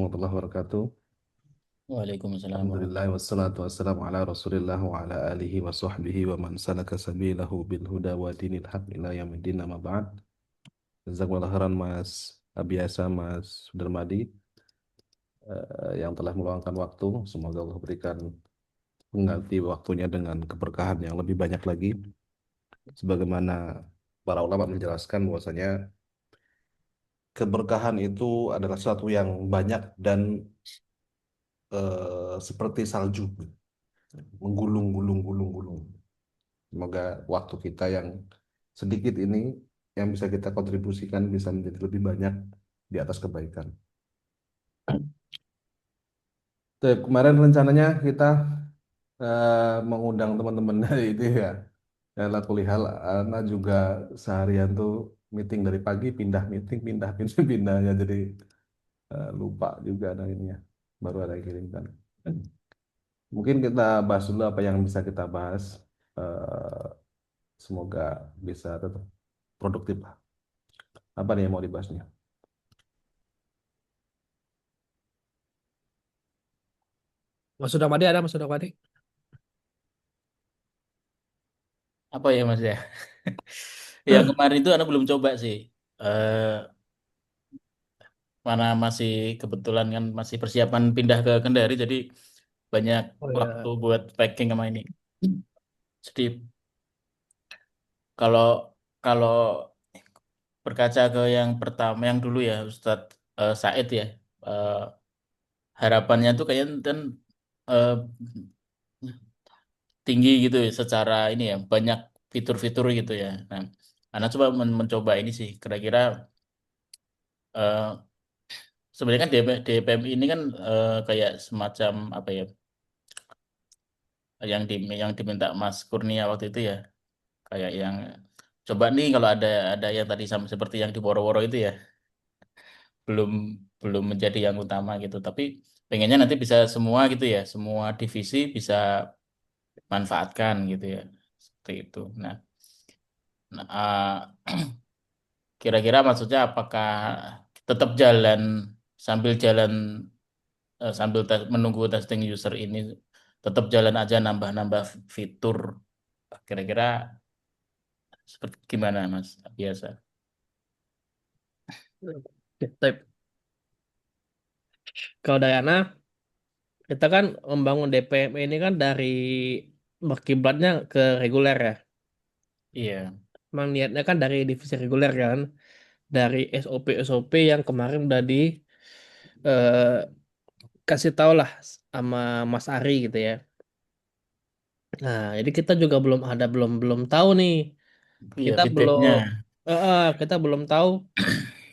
warahmatullahi wabarakatuh. Waalaikumsalam Alhamdulillah warahmatullahi wassalatu wassalamu ala Rasulillah wa ala alihi wa sahbihi wa man salaka sabilahu bil huda wa dinil haq ila yaumiddin amma ba'd. Jazakumullah khairan Mas Abiasa Mas Sudarmadi yang telah meluangkan waktu. Semoga Allah berikan mengganti waktunya dengan keberkahan yang lebih banyak lagi. Sebagaimana para ulama menjelaskan bahwasanya keberkahan itu adalah sesuatu yang banyak dan seperti salju, menggulung, gulung, gulung, gulung. Semoga waktu kita yang sedikit ini yang bisa kita kontribusikan bisa menjadi lebih banyak di atas kebaikan. Tuh, kemarin rencananya kita mengundang teman-teman dari itu ya. Lah kulihal, Ana juga seharian tuh meeting dari pagi, pindah meeting, pindah meeting, pindahnya jadi lupa juga ada ininya. Baru ada yang kirimkan. Mungkin kita bahas dulu apa yang bisa kita bahas. Eh, Semoga bisa tetap produktif lah. Apa nih yang mau dibahasnya? Mas Sudarmadi ada Mas Sudarmadi? Apa ya Mas ya? Yang kemarin itu anak belum coba sih. Eh Mana masih kebetulan kan masih persiapan pindah ke Kendari, jadi banyak Oh waktu ya, buat packing sama ini. Jadi kalau kalau berkaca ke yang pertama yang dulu ya Ustadz Said ya, eh, harapannya tuh kayaknya kan eh, tinggi gitu ya secara ini ya, banyak fitur-fitur gitu ya. Nah, anak coba mencoba ini sih, kira-kira eh, sebenarnya kan DPM ini kan kayak semacam apa ya, yang diminta Mas Kurnia waktu itu ya, kayak yang coba nih kalau ada yang tadi sama seperti yang di Woro-Woro itu ya, belum belum menjadi yang utama gitu, tapi pengennya nanti bisa semua gitu ya, semua divisi bisa manfaatkan gitu ya, seperti itu. Nah, kira-kira maksudnya apakah tetap jalan sambil jalan menunggu testing user ini, tetap jalan aja nambah-nambah fitur, kira-kira seperti gimana Mas biasa? type. Kalau Dayana, kita kan membangun DPM ini kan dari berkiblatnya ke reguler ya. Iya, Memang niatnya kan dari divisi reguler kan, dari SOP yang kemarin udah di eh, kasih tau lah sama Mas Ari gitu ya. Nah, jadi kita juga belum belum tahu nih. iya Kita feedbacknya. belum kita belum tahu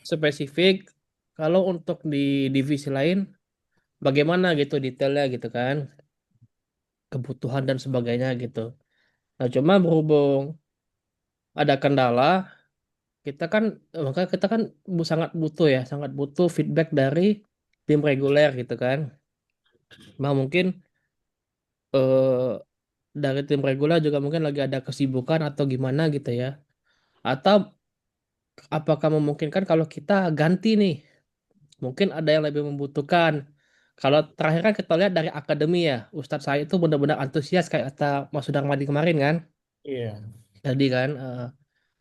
spesifik kalau untuk di divisi lain bagaimana gitu detailnya gitu kan, kebutuhan dan sebagainya gitu. Nah, cuma berhubung ada kendala, makanya kita kan sangat butuh ya, sangat butuh feedback dari tim reguler gitu kan. Nah, mungkin eh, dari tim reguler juga mungkin lagi ada kesibukan atau gimana gitu ya. Atau apakah memungkinkan kalau kita ganti nih? Mungkin ada yang lebih membutuhkan. Kalau terakhir kan kita lihat dari akademi ya, Ustadz saya itu benar-benar antusias kayak kata Mas Sudarmadi kemarin kan. Iya. Jadi kan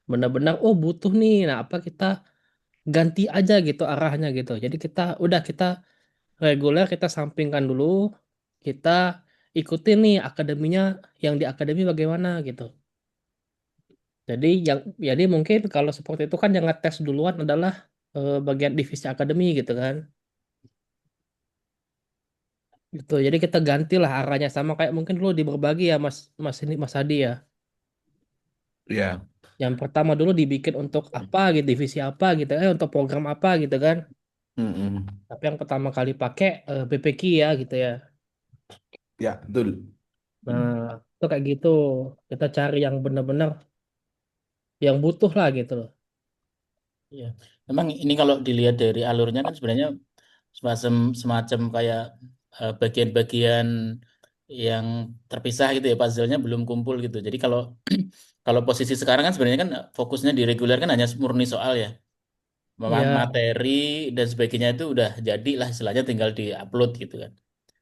benar-benar oh butuh nih. Nah, apa kita ganti aja gitu arahnya gitu. Jadi kita reguler kita sampingkan dulu. Kita ikutin nih akademinya yang di akademi bagaimana gitu. Jadi mungkin kalau seperti itu kan yang ngetes duluan adalah bagian divisi akademi gitu kan. Gitu. Jadi kita gantilah arahnya sama kayak mungkin dulu di berbagi ya Mas Mas ini Mas Hadi ya. Ya, Yang pertama dulu dibikin untuk apa gitu, divisi apa gitu, untuk program apa gitu kan. mm-mm. Tapi yang pertama kali pakai BPK ya gitu ya. Ya, betul. Nah, itu kayak gitu. Kita cari yang benar-benar yang butuh lah gitu loh. Iya. Memang ini kalau dilihat dari alurnya kan sebenarnya semacam semacam kayak bagian-bagian yang terpisah gitu ya, puzzle-nya belum kumpul gitu. Jadi kalau kalau posisi sekarang kan sebenarnya kan fokusnya di reguler kan hanya murni soal ya. Ya, materi dan sebagainya itu udah jadi lah istilahnya tinggal diupload gitu kan.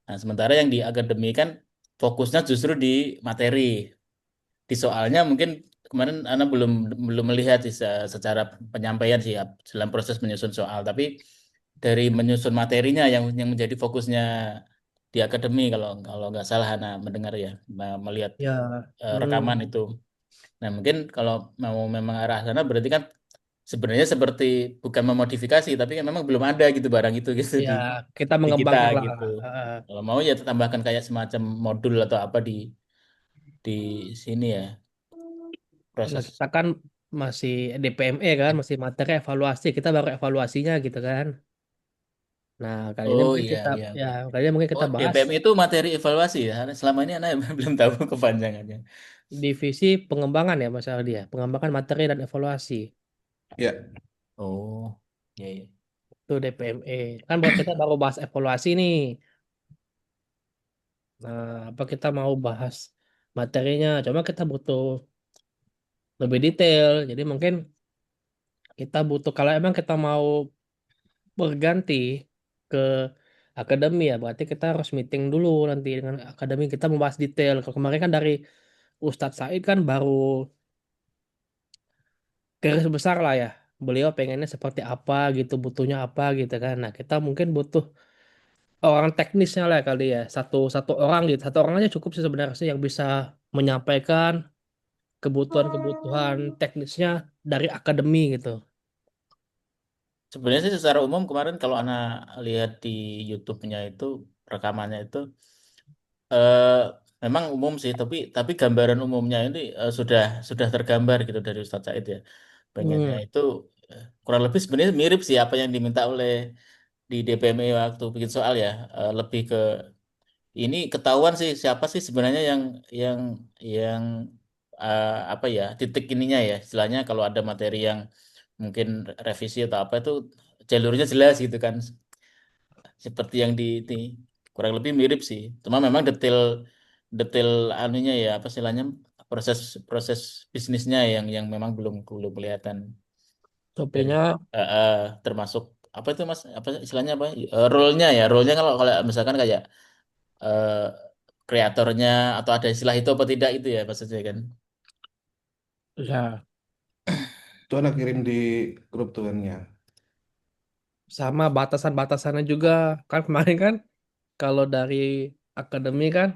Nah, sementara yang di akademi kan fokusnya justru di materi. Di soalnya mungkin kemarin Ana belum belum melihat sih secara penyampaian sih ya, dalam proses menyusun soal, tapi dari menyusun materinya yang menjadi fokusnya di akademi kalau kalau nggak salah Ana mendengar ya, melihat ya, rekaman hmm, itu. Nah, mungkin kalau mau memang arah sana berarti kan sebenarnya seperti bukan memodifikasi tapi kan memang belum ada gitu barang itu gitu ya kita di kita mengembangkan lah. gitu. Heeh. Kalau mau ya tambahkan kayak semacam modul atau apa di sini ya Nah, proses. kita kan masih DPME kan, masih materi evaluasi. Kita baru evaluasinya gitu kan. Nah, kali ini Oh mungkin iya kita, iya. ya kali ini mungkin Oh kita bahas DPM itu materi evaluasi ya. Selama ini anak belum tahu kepanjangannya. divisi pengembangan ya Mas Aldi ya, pengembangan materi dan evaluasi. Ya, Oh iya iya. Itu DPME. Kan buat kita baru bahas evaluasi nih. Nah, apa kita mau bahas materinya? Cuma kita butuh lebih detail. Jadi mungkin kita butuh kalau emang kita mau berganti ke akademi ya, berarti kita harus meeting dulu nanti dengan akademi kita membahas detail. Kalau kemarin kan dari Ustadz Said kan baru garis besar lah ya. Beliau pengennya seperti apa gitu, butuhnya apa gitu kan. Nah, kita mungkin butuh orang teknisnya lah kali ya. Satu satu orang gitu. Satu orang aja cukup sih sebenarnya sih yang bisa menyampaikan kebutuhan-kebutuhan teknisnya dari akademi gitu. Sebenarnya sih secara umum kemarin kalau anak lihat di YouTube-nya itu rekamannya itu eh, memang umum sih, tapi gambaran umumnya ini sudah tergambar gitu dari Ustadz Said ya. Pengennya Hmm, itu kurang lebih sebenarnya mirip sih apa yang diminta oleh di DPME waktu bikin soal ya. Lebih ke ini ketahuan sih siapa sih sebenarnya yang yang apa ya titik ininya ya istilahnya kalau ada materi yang mungkin revisi atau apa itu jalurnya jelas gitu kan seperti yang di kurang lebih mirip sih cuma memang detail detail anunya ya apa istilahnya proses proses bisnisnya yang memang belum belum kelihatan dari topinya eh, eh, termasuk apa itu Mas apa istilahnya apa role-nya ya role-nya kalau kalau misalkan kayak eh, kreatornya atau ada istilah itu apa tidak itu ya maksudnya kan. ya itu anak kirim di grup tuh ya. sama batasan-batasannya juga kan kemarin kan kalau dari akademi kan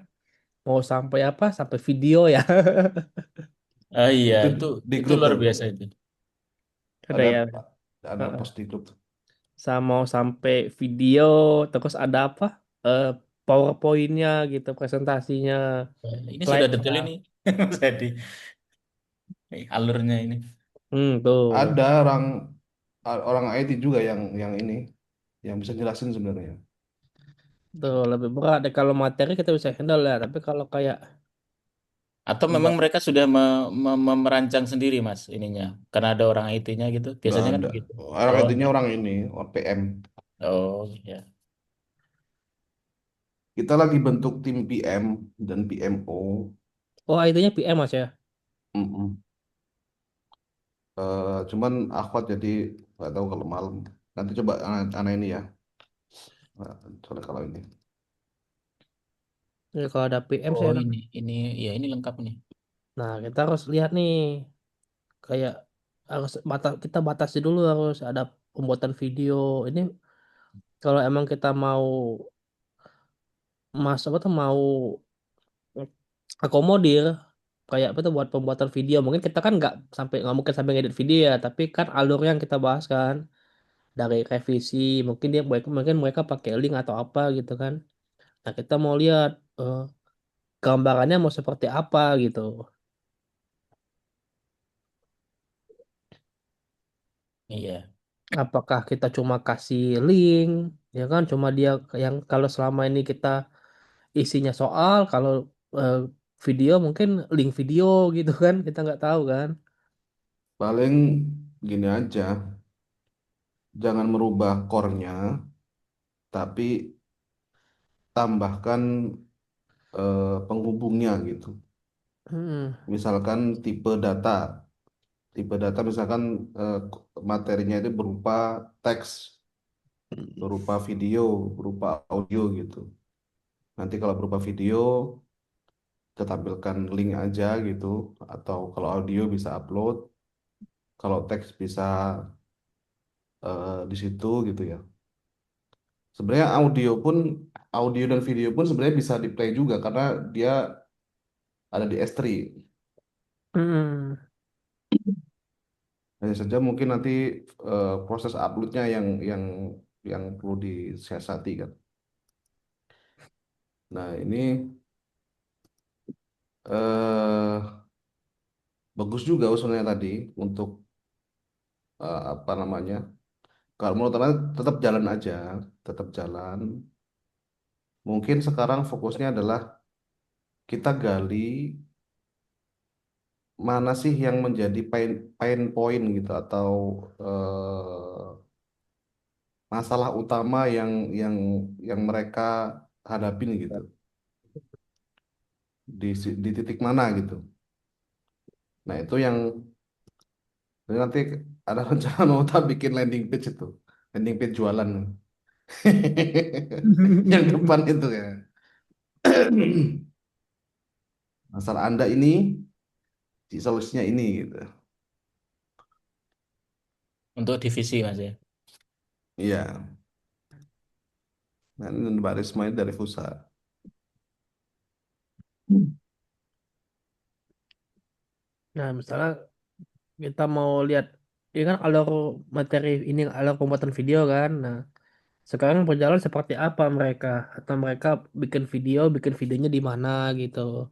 mau sampai apa? Sampai video ya. Oh iya Itu di itu grup luar tuh. biasa itu. Ada Ada ya. ada Heeh. post di grup tuh. Sama mau sampai video terus ada apa? Eh PowerPoint-nya gitu presentasinya, Ini sudah slide-nya. detail ini jadi alurnya ini. Tuh. Ada orang IT juga yang ini yang bisa jelasin sebenarnya. Tuh lebih berat deh kalau materi kita bisa handle ya, tapi kalau kayak Atau memang buat mereka sudah merancang sendiri Mas ininya karena ada orang IT-nya gitu Nggak biasanya kan ada. begitu. Orang Oh intinya enggak. orang ini, orang PM. Oh ya. Kita lagi bentuk tim PM dan PMO. oh itunya PM Mas ya. Mm-mm. Cuman akhwat jadi nggak tahu kalau malam. Nanti coba anak ini ya. Nah, soalnya kalau ini. Jadi kalau ada PM Oh saya ini ya ini lengkap nih. nah, kita harus lihat nih kayak harus kita batasi dulu harus ada pembuatan video. Ini kalau emang kita mau apa tuh mau akomodir kayak apa tuh buat pembuatan video mungkin kita kan nggak mungkin sampai ngedit video ya tapi kan alur yang kita bahas kan dari revisi mungkin mungkin mereka pakai link atau apa gitu kan nah kita mau lihat gambarannya mau seperti apa gitu Iya. apakah kita cuma kasih link ya kan cuma dia yang kalau selama ini kita isinya soal kalau eh, video mungkin link video gitu kan kita nggak tahu kan. Paling gini aja. Jangan merubah core-nya, tapi tambahkan penghubungnya gitu. Hmm, Misalkan tipe data. Tipe data misalkan materinya itu berupa teks, berupa video, berupa audio gitu. Nanti kalau berupa video, kita tampilkan link aja gitu. Atau kalau audio bisa upload, kalau teks bisa di situ gitu ya. Sebenarnya audio dan video pun sebenarnya bisa di play juga karena dia ada di S3. Hmm. Hanya saja mungkin nanti proses uploadnya yang perlu disiasati kan. Nah ini eh bagus juga usulnya tadi untuk apa namanya. Kalau menurut saya tetap jalan aja, tetap jalan. Mungkin sekarang fokusnya adalah kita gali mana sih yang menjadi pain pain point gitu atau masalah utama yang mereka hadapin gitu di titik mana gitu. Nah itu yang nanti ada rencana mau tak bikin landing page itu, landing page jualan yang depan itu ya. Masalah Anda ini, si solusinya ini gitu. Untuk divisi Mas ya. Iya. Nah, ini Mbak Risma ini dari Fusa. Nah, misalnya kita mau lihat ini kan alur materi ini alur pembuatan video kan. Nah, sekarang berjalan seperti apa mereka atau mereka bikin videonya di mana gitu.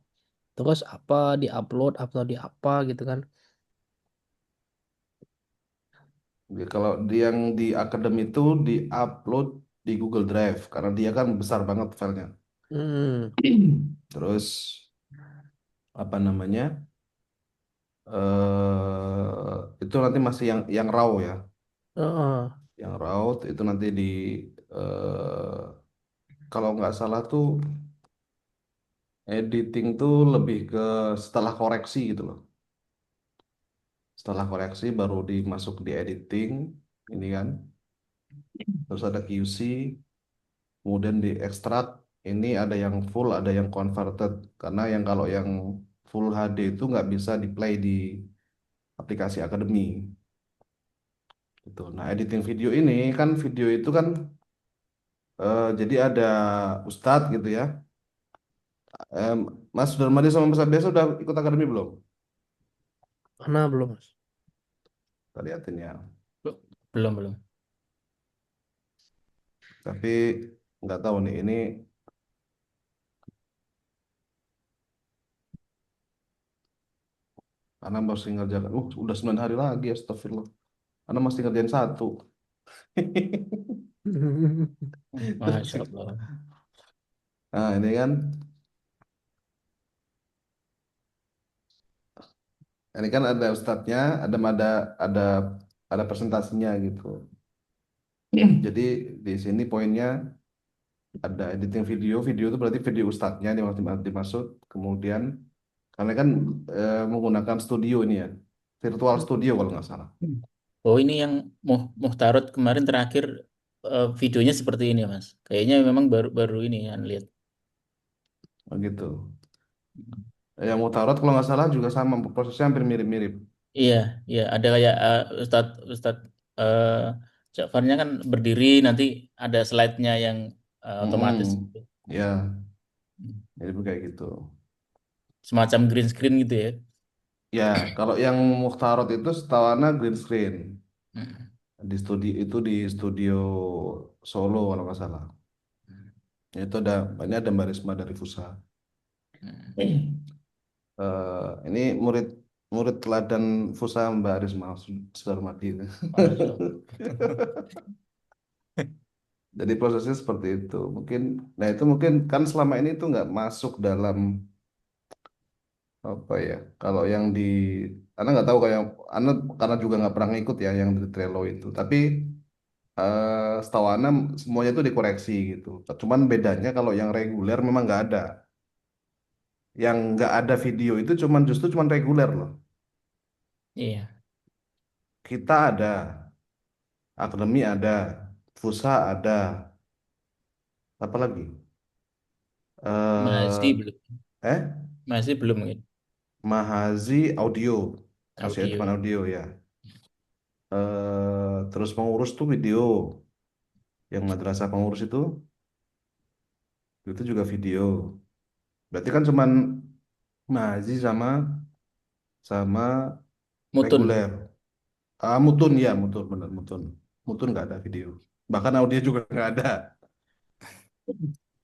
Terus apa diupload upload di apa gitu kan. Kalau yang di akademi itu di-upload di Google Drive karena dia kan besar banget filenya. Hmm. Terus apa namanya? Itu nanti masih yang raw ya. Heeh. Yang raw itu nanti eh, kalau nggak salah tuh editing tuh lebih ke setelah koreksi gitu loh. Setelah koreksi baru dimasuk di editing ini kan. Terus ada QC, kemudian diekstrak. Ini ada yang full, ada yang converted. Karena yang kalau yang full HD itu nggak bisa di play di aplikasi akademi. Gitu. Nah, editing video ini kan video itu kan jadi ada Ustadz gitu ya. Em, Mas Darmadi sama Mas Abiasa udah ikut akademi belum? Mana belum, Mas? Kita liatin ya. Belum, belum. Tapi nggak tahu nih, ini karena masih ngerjakan. Udah 9 hari lagi, astagfirullah. Karena masih ngerjain satu. Masya Allah. Nah, ini kan, ada ustadznya, ada ada presentasinya gitu. Jadi di sini poinnya ada editing video, video itu berarti video ustadznya dimaksud. Kemudian karena kan menggunakan studio ini ya, virtual studio kalau nggak salah. Oh, ini yang Muhtarot kemarin terakhir videonya seperti ini, Mas. Kayaknya memang baru ini yang lihat. Oh, gitu. Yang Mutarot kalau nggak salah juga sama prosesnya hampir mirip-mirip. Iya, iya, ada kayak Ustadz uh, Ja'farnya kan berdiri, nanti ada slide-nya yang otomatis Mm-mm. gitu. Ya, jadi kayak gitu. Semacam green screen gitu ya. Ya, kalau yang Mukhtarot itu setawana green screen. Mm. Di studio Solo kalau nggak salah. Itu ini ada Mbak Risma dari Fusa. Ini murid murid teladan Fusa Mbak Risma Sudarmadi. Masya Allah. Jadi prosesnya seperti itu. Nah itu mungkin kan selama ini tuh nggak masuk dalam apa ya? Kalau yang Anda nggak tahu kayak Anda karena juga nggak pernah ngikut ya yang di Trello itu. Tapi setahu Anda semuanya itu dikoreksi gitu. Cuman bedanya kalau yang reguler memang nggak ada. Yang nggak ada video itu justru cuman reguler loh. Iya. kita ada, akademi ada, Fusa ada, apa lagi? Masih Eh, belum. eh, Masih belum mungkin. Mahazi audio, Asia Audio. depan audio ya. Terus pengurus tuh video, yang madrasah pengurus itu juga video. Berarti kan cuman Mahazi sama sama Mutun. reguler. Mutun ya, Mutun bener Mutun. Mutun nggak ada video. Bahkan audio juga nggak ada.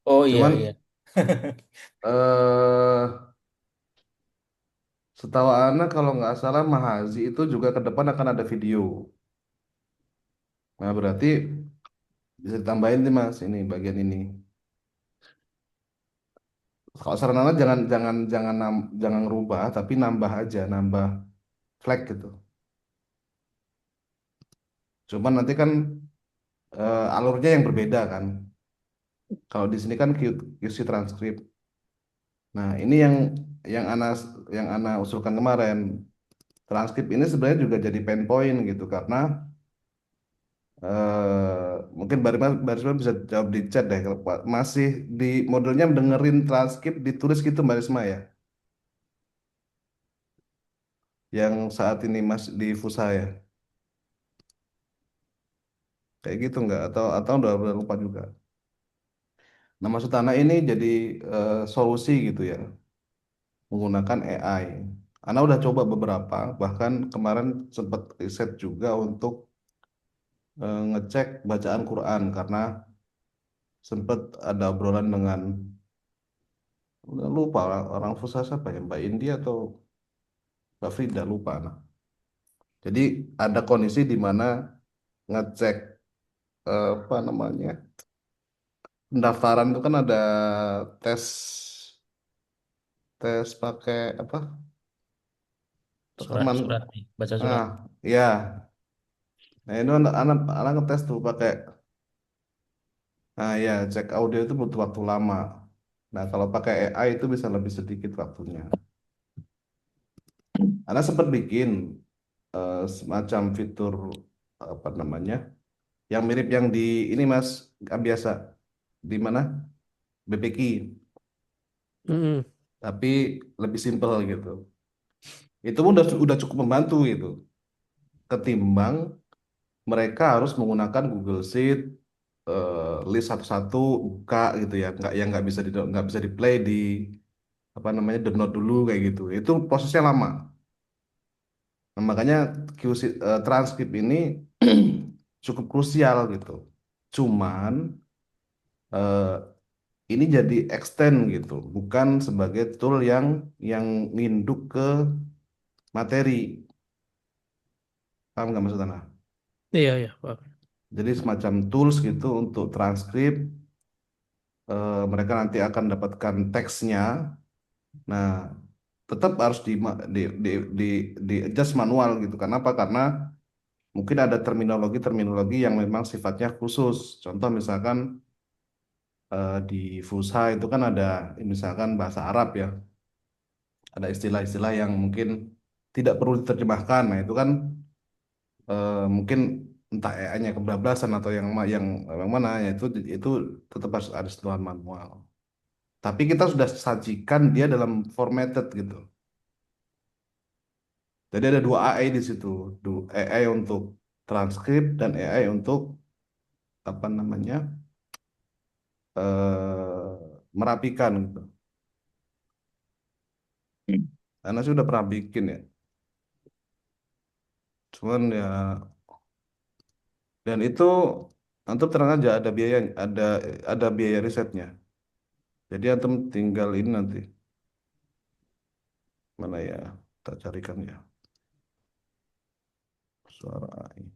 Oh iya Cuman iya. eh setahu Ana kalau nggak salah Mahazi itu juga ke depan akan ada video. Nah berarti bisa ditambahin nih Mas ini bagian ini. Kalau saran Ana jangan rubah tapi nambah aja, nambah flag gitu. Cuman nanti kan alurnya yang berbeda kan. Kalau di sini kan QC transkrip. Nah, ini yang Ana usulkan kemarin. Transkrip ini sebenarnya juga jadi pain point gitu karena mungkin Barisma bisa jawab di chat deh kalau masih di modelnya dengerin transkrip ditulis gitu Mbak Risma ya. Yang saat ini Mas di Fusa ya. Kayak gitu nggak atau udah lupa juga. Nah, maksud Ana ini jadi solusi gitu ya menggunakan AI. Ana udah coba beberapa, bahkan kemarin sempat riset juga untuk ngecek bacaan Quran karena sempat ada obrolan dengan udah lupa orang Fusas apa ya Mbak Indi atau Mbak Frida lupa nah. Jadi ada kondisi di mana ngecek apa namanya pendaftaran itu kan ada tes tes pakai apa Surat rekaman surat nih. Baca surat. ya nah itu anak ngetes tuh pakai ya cek audio itu butuh waktu lama. Nah kalau pakai AI itu bisa lebih sedikit waktunya. Anak sempat bikin semacam fitur apa namanya yang mirip yang di ini Mas biasa di mana BPK Mm-mm. tapi lebih simpel gitu. Itu pun udah cukup membantu gitu. Ketimbang mereka harus menggunakan Google Sheet list satu-satu buka gitu ya, nggak yang nggak bisa di play di apa namanya download dulu kayak gitu. Itu prosesnya lama. Nah, makanya QC, transkrip ini cukup krusial gitu. Cuman eh, ini jadi extend gitu, bukan sebagai tool yang nginduk ke materi. Paham nggak maksud Anda? Iya, iya, Pak. Jadi semacam tools gitu untuk transkrip. Mereka nanti akan dapatkan teksnya. Nah, tetap harus di, di adjust manual gitu. Kenapa? Karena mungkin ada terminologi-terminologi yang memang sifatnya khusus. Contoh misalkan di Fusha itu kan ada misalkan bahasa Arab ya. Ada istilah-istilah yang mungkin tidak perlu diterjemahkan. Nah, itu kan mungkin entah AI-nya kebablasan atau yang mana ya itu tetap harus ada sentuhan manual. Tapi kita sudah sajikan dia dalam formatted gitu. Jadi ada dua AI di situ, AI untuk transkrip dan AI untuk apa namanya merapikan gitu. Karena sudah pernah bikin ya. Cuman ya dan itu antum tenang aja ada biaya risetnya. Jadi antum tinggal ini nanti mana ya tak carikan ya suara AI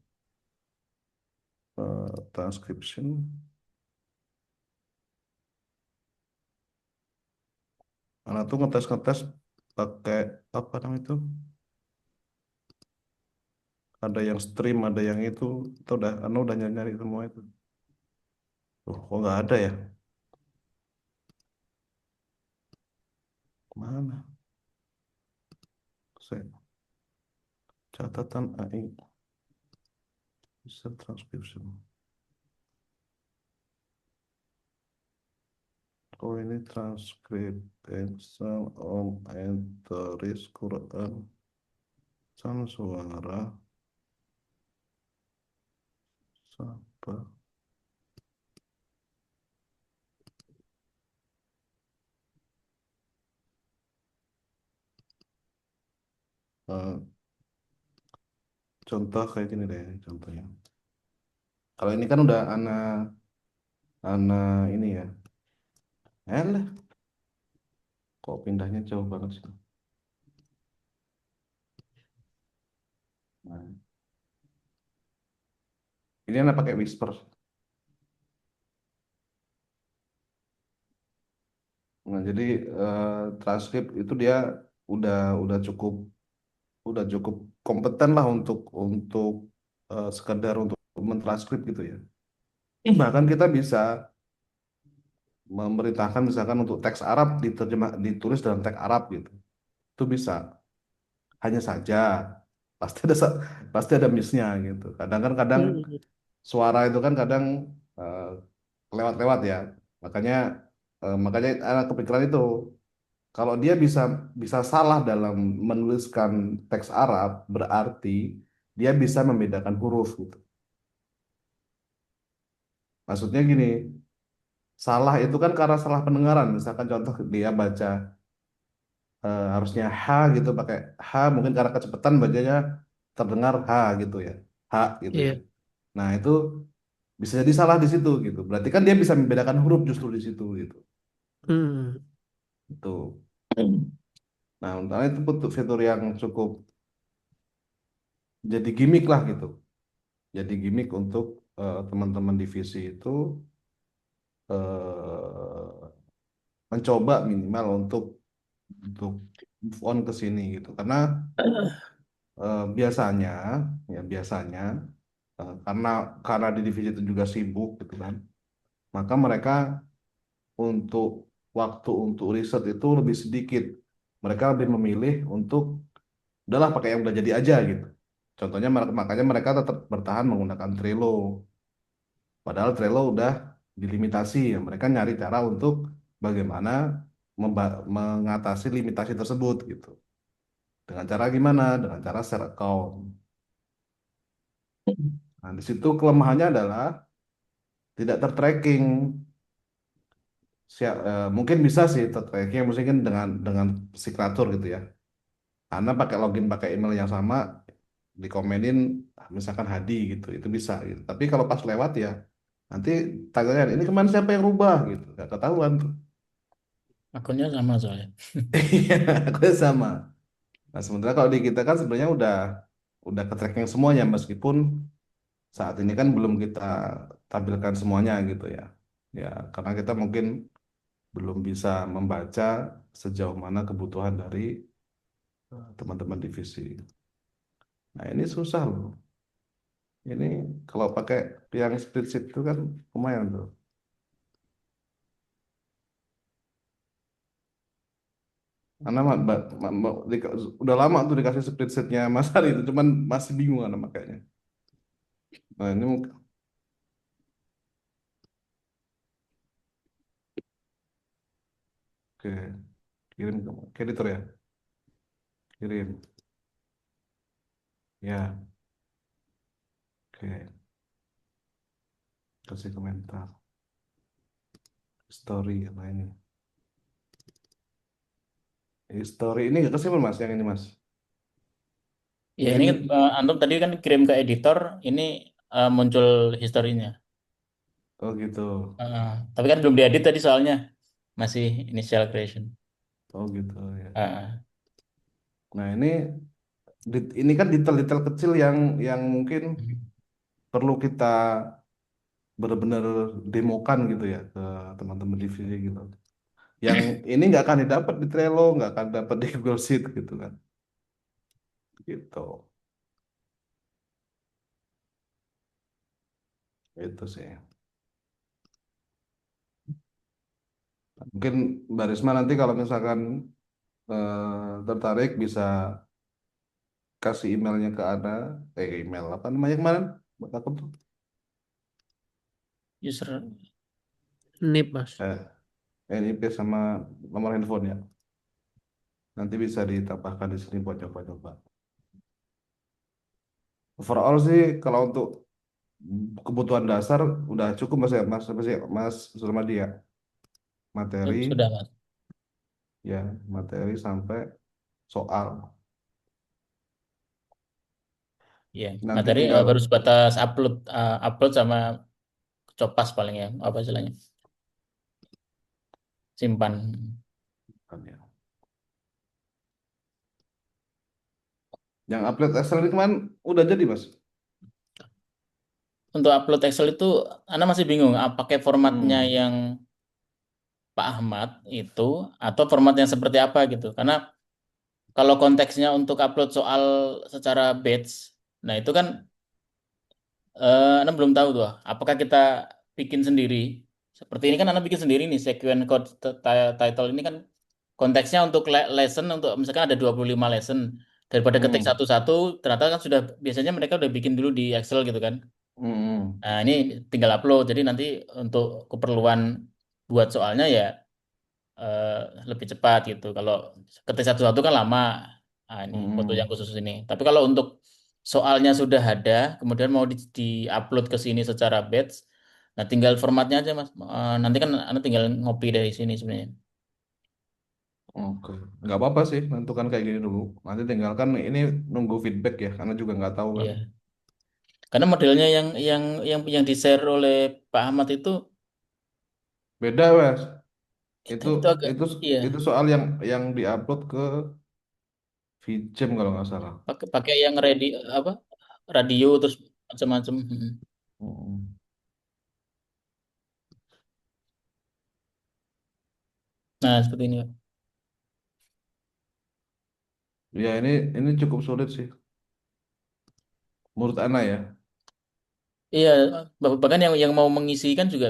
transcription. Anak tuh ngetes pakai apa namanya itu? Ada yang stream, ada yang itu udah nyari semua itu. Kok nggak ada ya? Mana? Saya catatan AI. Research transcription. Oh ini transkrip Excel om entries Quran sama suara siapa Eh, contoh kayak gini deh contohnya. Kalau ini kan udah Ana ini ya. Lah, kok pindahnya jauh banget sih. Nah, ini Ana pakai Whisper. Nah, jadi transkrip itu dia udah udah cukup udah cukup kompeten lah untuk sekedar untuk mentranskrip gitu ya. Bahkan kita bisa memerintahkan misalkan untuk teks Arab ditulis dalam teks Arab gitu. Itu bisa. Hanya saja pasti ada pasti ada miss-nya gitu. Kadang Hmm. suara itu kan kadang eh, lewat-lewat ya. Makanya makanya anak kepikiran itu kalau dia bisa bisa salah dalam menuliskan teks Arab berarti dia bisa membedakan huruf gitu. Maksudnya gini, salah itu kan karena salah pendengaran. Misalkan contoh dia baca harusnya H gitu pakai H mungkin karena kecepatan bacanya terdengar H gitu ya. H gitu ya. Iya. Nah, itu bisa jadi salah di situ gitu. Berarti kan dia bisa membedakan huruf justru di situ gitu. Hmm. Itu. Nah, untungnya itu butuh fitur yang cukup jadi gimmick lah gitu. Jadi gimmick untuk teman-teman divisi itu eh, mencoba minimal untuk move on ke sini gitu. Karena biasanya ya biasanya karena di divisi itu juga sibuk gitu kan. Maka mereka untuk waktu untuk riset itu lebih sedikit. Mereka lebih memilih untuk udahlah pakai yang udah jadi aja gitu. Contohnya makanya mereka tetap bertahan menggunakan Trello. Padahal Trello udah dilimitasi ya. Mereka nyari cara untuk bagaimana mengatasi limitasi tersebut gitu. Dengan cara gimana? Dengan cara share account. Nah, di situ kelemahannya adalah tidak tertracking. Mungkin bisa sih tertracking, mungkin dengan signatur gitu ya. Karena pakai login pakai email yang sama, dikomenin misalkan Hadi gitu, itu bisa gitu. Tapi kalau pas lewat ya nanti tanya ini kemana siapa yang rubah gitu, nggak ketahuan tuh. Akunnya sama soalnya. Iya, aku sama. Nah sementara kalau di kita kan sebenarnya udah ke tracking semuanya meskipun saat ini kan belum kita tampilkan semuanya gitu ya. Ya karena kita mungkin belum bisa membaca sejauh mana kebutuhan dari teman-teman divisi. Nah ini susah loh. Ini kalau pakai yang spreadsheet itu kan lumayan tuh. Karena udah lama tuh dikasih spreadsheetnya Mas Hari itu, cuman masih bingung anak makanya. Nah ini mungkin, oke, kirim ke editor ya, kirim, ya, oke, kasih komentar, story apa ini, story ini nggak kasih Mas yang ini Mas, Ya yang ini ini, Antum tadi kan kirim ke editor, ini muncul historinya. oh gitu, Tapi kan belum diedit tadi soalnya masih initial creation. oh gitu ya. Ah, Nah ini kan detail-detail kecil yang mungkin perlu kita benar-benar demokan gitu ya ke teman-teman divisi gitu. Yang ini nggak akan didapat di Trello, nggak akan dapat di Google Sheet gitu kan. Gitu. Itu sih. Mungkin Mbak Risma nanti kalau misalkan tertarik bisa kasih emailnya ke Ana, email apa namanya kemarin? buat akun tuh? User NIP, Mas. NIP sama nomor handphone ya. Nanti bisa ditambahkan di sini buat coba-coba. Overall sih kalau untuk kebutuhan dasar udah cukup mas ya mas apa sih Mas Surmadi ya, materi sudah Mas. ya, materi sampai soal. Ya, Nanti materi tinggal baru sebatas upload sama copas paling ya, apa istilahnya? Simpan. ya. Yang upload Excel ini kemarin udah jadi mas. Untuk upload Excel itu Anda masih bingung pakai formatnya Hmm. yang Pak Ahmad itu atau format yang seperti apa gitu. Karena kalau konteksnya untuk upload soal secara batch, nah itu kan Anda belum tahu tuh, apakah kita bikin sendiri? Seperti ini kan Anda bikin sendiri nih, sequence code title ini kan konteksnya untuk lesson, untuk misalkan ada 25 lesson. Daripada ketik Hmm. satu-satu, ternyata kan sudah, biasanya mereka udah bikin dulu di Excel gitu kan. Hmm. Nah ini tinggal upload, jadi nanti untuk keperluan buat soalnya ya eh, lebih cepat gitu. Kalau ketik satu-satu kan lama. Nah, ini foto yang Hmm. khusus ini. Tapi kalau untuk soalnya sudah ada, kemudian mau di-upload ke sini secara batch, nah tinggal formatnya aja Mas. Nanti kan Anda tinggal ngopi dari sini sebenarnya. Oke, nggak apa-apa sih, tentukan kayak gini dulu. Nanti tinggalkan ini nunggu feedback ya, karena juga nggak tahu kan. Iya. Karena modelnya yang di-share oleh Pak Ahmad Beda mas, itu itu agak, itu iya, itu soal yang diupload ke VJem kalau nggak salah. pakai yang ready apa? Radio terus macam-macam. Hmm. Nah, seperti ini, Pak. Ya ini cukup sulit sih, menurut Ana ya. Iya, bahkan yang mau mengisi kan juga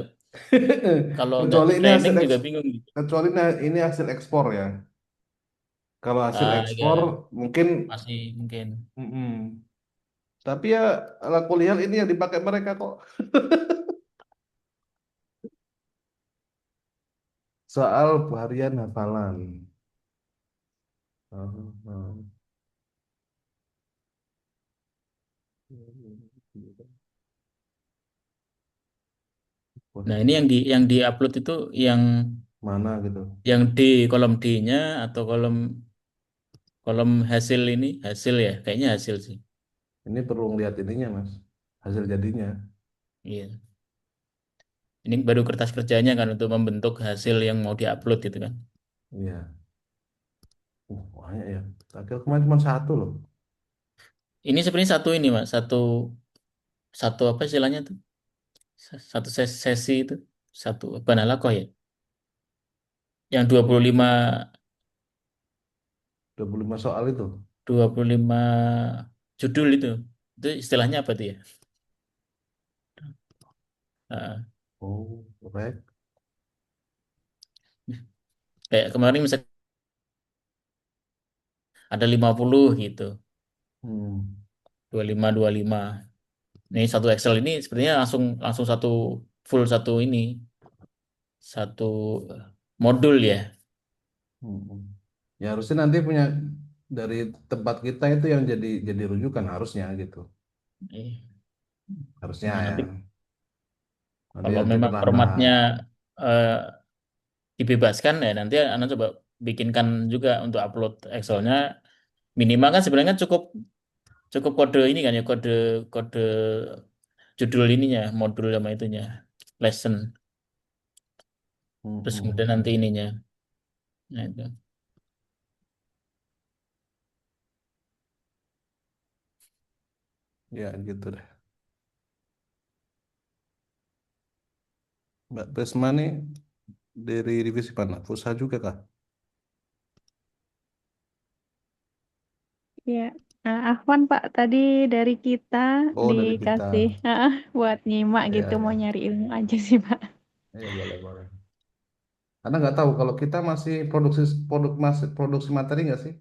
kalau nggak Kecuali di ini training hasil juga bingung gitu. kecuali ini hasil ekspor ya. Kalau hasil Ya ekspor mungkin, masih mungkin. mm-mm. Tapi ya aku lihat ini yang dipakai mereka kok. Soal harian hafalan. Oh, oh. Nah, ini yang di upload itu yang Mana gitu. yang di kolom D-nya atau kolom kolom hasil ini, hasil ya, kayaknya hasil sih. Ini perlu lihat ininya mas, hasil jadinya. Iya. Ini baru kertas kerjanya kan untuk membentuk hasil yang mau diupload gitu kan. Iya. Banyak ya. Akhir kemarin cuma satu loh. Ini sebenarnya satu ini, Mas, satu satu apa istilahnya tuh? Satu sesi itu, satu Banalakoh ya. Yang 25 soal itu. 25 judul itu. Itu istilahnya apa tuh ya? Nah, Oh, correct. kayak kemarin misalnya ada 50 gitu. Hmm. 25 25. Ini satu Excel ini sebenarnya langsung langsung full satu ini, satu modul ya. Hmm. Ya harusnya nanti punya dari tempat kita itu yang jadi rujukan harusnya gitu. Iya. Harusnya Nah, ya. nanti Nanti kalau nanti memang formatnya perlahan-lahan. eh, dibebaskan ya nanti Anda coba bikinkan juga untuk upload Excelnya, minimal kan sebenarnya cukup cukup kode ini kan ya, kode kode judul ininya, modul sama itunya, lesson, Hmm, terus hmm. kemudian nanti ininya. Nah, itu. Ya gitu deh. Mbak Tresma nih dari divisi mana? Pusat juga kah? Ya, Afwan Pak, tadi dari kita Oh dari kita. dikasih buat nyimak Ya gitu, mau ya. nyari ilmu aja sih Pak. Ya boleh boleh. Karena nggak tahu kalau kita masih masih produksi materi nggak sih?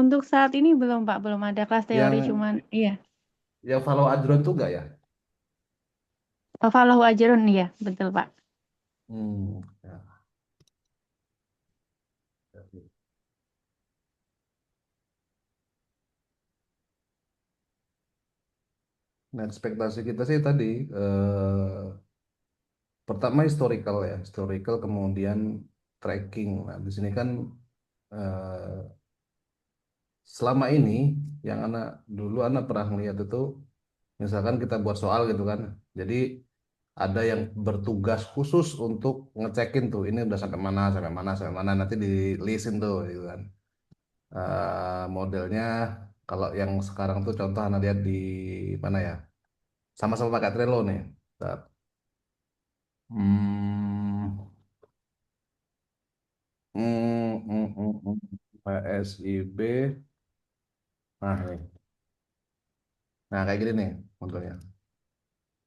Untuk saat ini belum Pak, belum ada kelas teori, Yang cuman iya. yang follow Ajron tuh enggak ya? Falahu ajrun, iya, betul Pak. Ya. Nah, ekspektasi kita sih tadi pertama historical ya, historical kemudian tracking. Nah, di sini kan eh, selama ini yang anak pernah lihat itu, misalkan kita buat soal gitu kan, jadi ada yang bertugas khusus untuk ngecekin tuh ini udah sampai mana sampai mana sampai mana, nanti di listin tuh gitu kan. Modelnya kalau yang sekarang tuh contoh anak lihat di mana ya, sama-sama pakai Trello nih. Bentar. Hmm, PSIB. Nah, ini. Nah, kayak gini nih modelnya.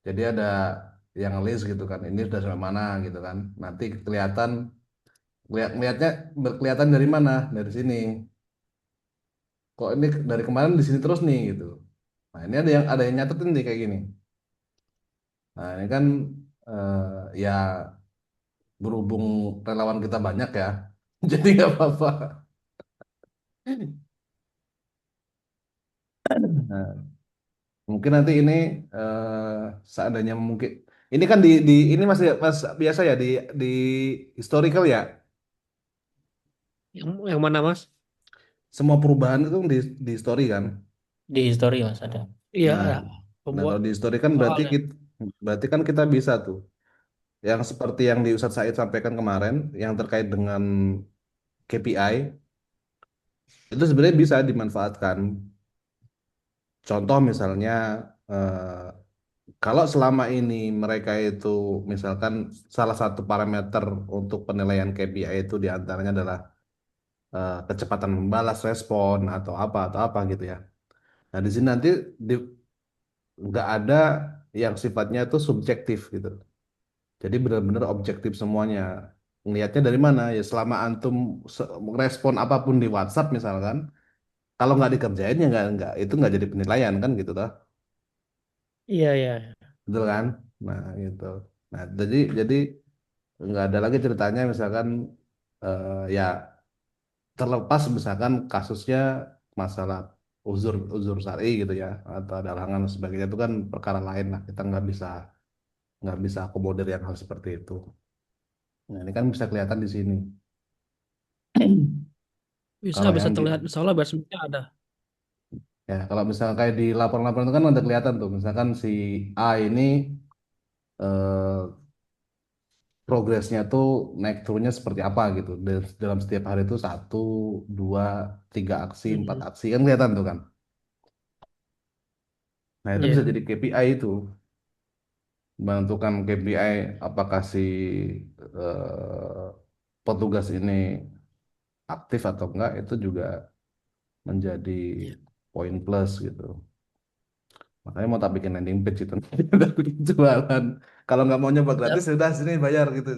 Jadi ada yang list gitu kan. Ini sudah sampai mana gitu kan. Nanti kelihatan lihatnya berkelihatan dari mana? Dari sini. Kok ini dari kemarin di sini terus nih gitu. Nah, ini ada yang nyatetin nih kayak gini. Nah, ini kan ya berhubung relawan kita banyak ya. Jadi nggak apa-apa. Nah, mungkin nanti ini seandainya mungkin ini kan di ini masih biasa ya di historical ya. Yang mana Mas? Semua perubahan itu di story kan. Di history Mas ada. Iya, Nah, nah pembuat kalau di story kan soalnya. berarti kan kita bisa tuh yang seperti yang di Ustadz Said sampaikan kemarin yang terkait dengan KPI itu sebenarnya bisa dimanfaatkan. Contoh misalnya eh, kalau selama ini mereka itu misalkan salah satu parameter untuk penilaian KPI itu diantaranya adalah kecepatan membalas respon atau apa gitu ya. Nah di sini nanti di- nggak ada yang sifatnya itu subjektif gitu. Jadi benar-benar objektif semuanya. Ngelihatnya dari mana? Ya selama antum respon apapun di WhatsApp misalkan, kalau nggak dikerjain ya nggak itu nggak jadi penilaian kan gitu toh. Iya, iya. Betul kan? Nah, gitu. Nah, jadi nggak ada lagi ceritanya misalkan ya terlepas misalkan kasusnya masalah uzur syar'i gitu ya atau ada halangan dan sebagainya itu kan perkara lain lah. Kita nggak bisa akomodir yang hal seperti itu. Nah, ini kan bisa kelihatan di sini. Bisa Kalau bisa yang di terlihat misalnya basicnya ada. ya kalau misalnya kayak di laporan-laporan itu kan ada kelihatan tuh misalkan si A ini eh, progresnya tuh naik turunnya seperti apa gitu. Dalam setiap hari itu satu, dua, tiga aksi, empat Mm-mm. aksi kan kelihatan tuh kan. Nah itu bisa Iya. jadi KPI itu menentukan KPI apakah si eh, petugas ini aktif atau enggak itu juga menjadi Iya. poin plus gitu. Makanya mau tak bikin landing page itu tak bikin jualan. Kalau nggak mau nyoba gratis sudah sini bayar gitu.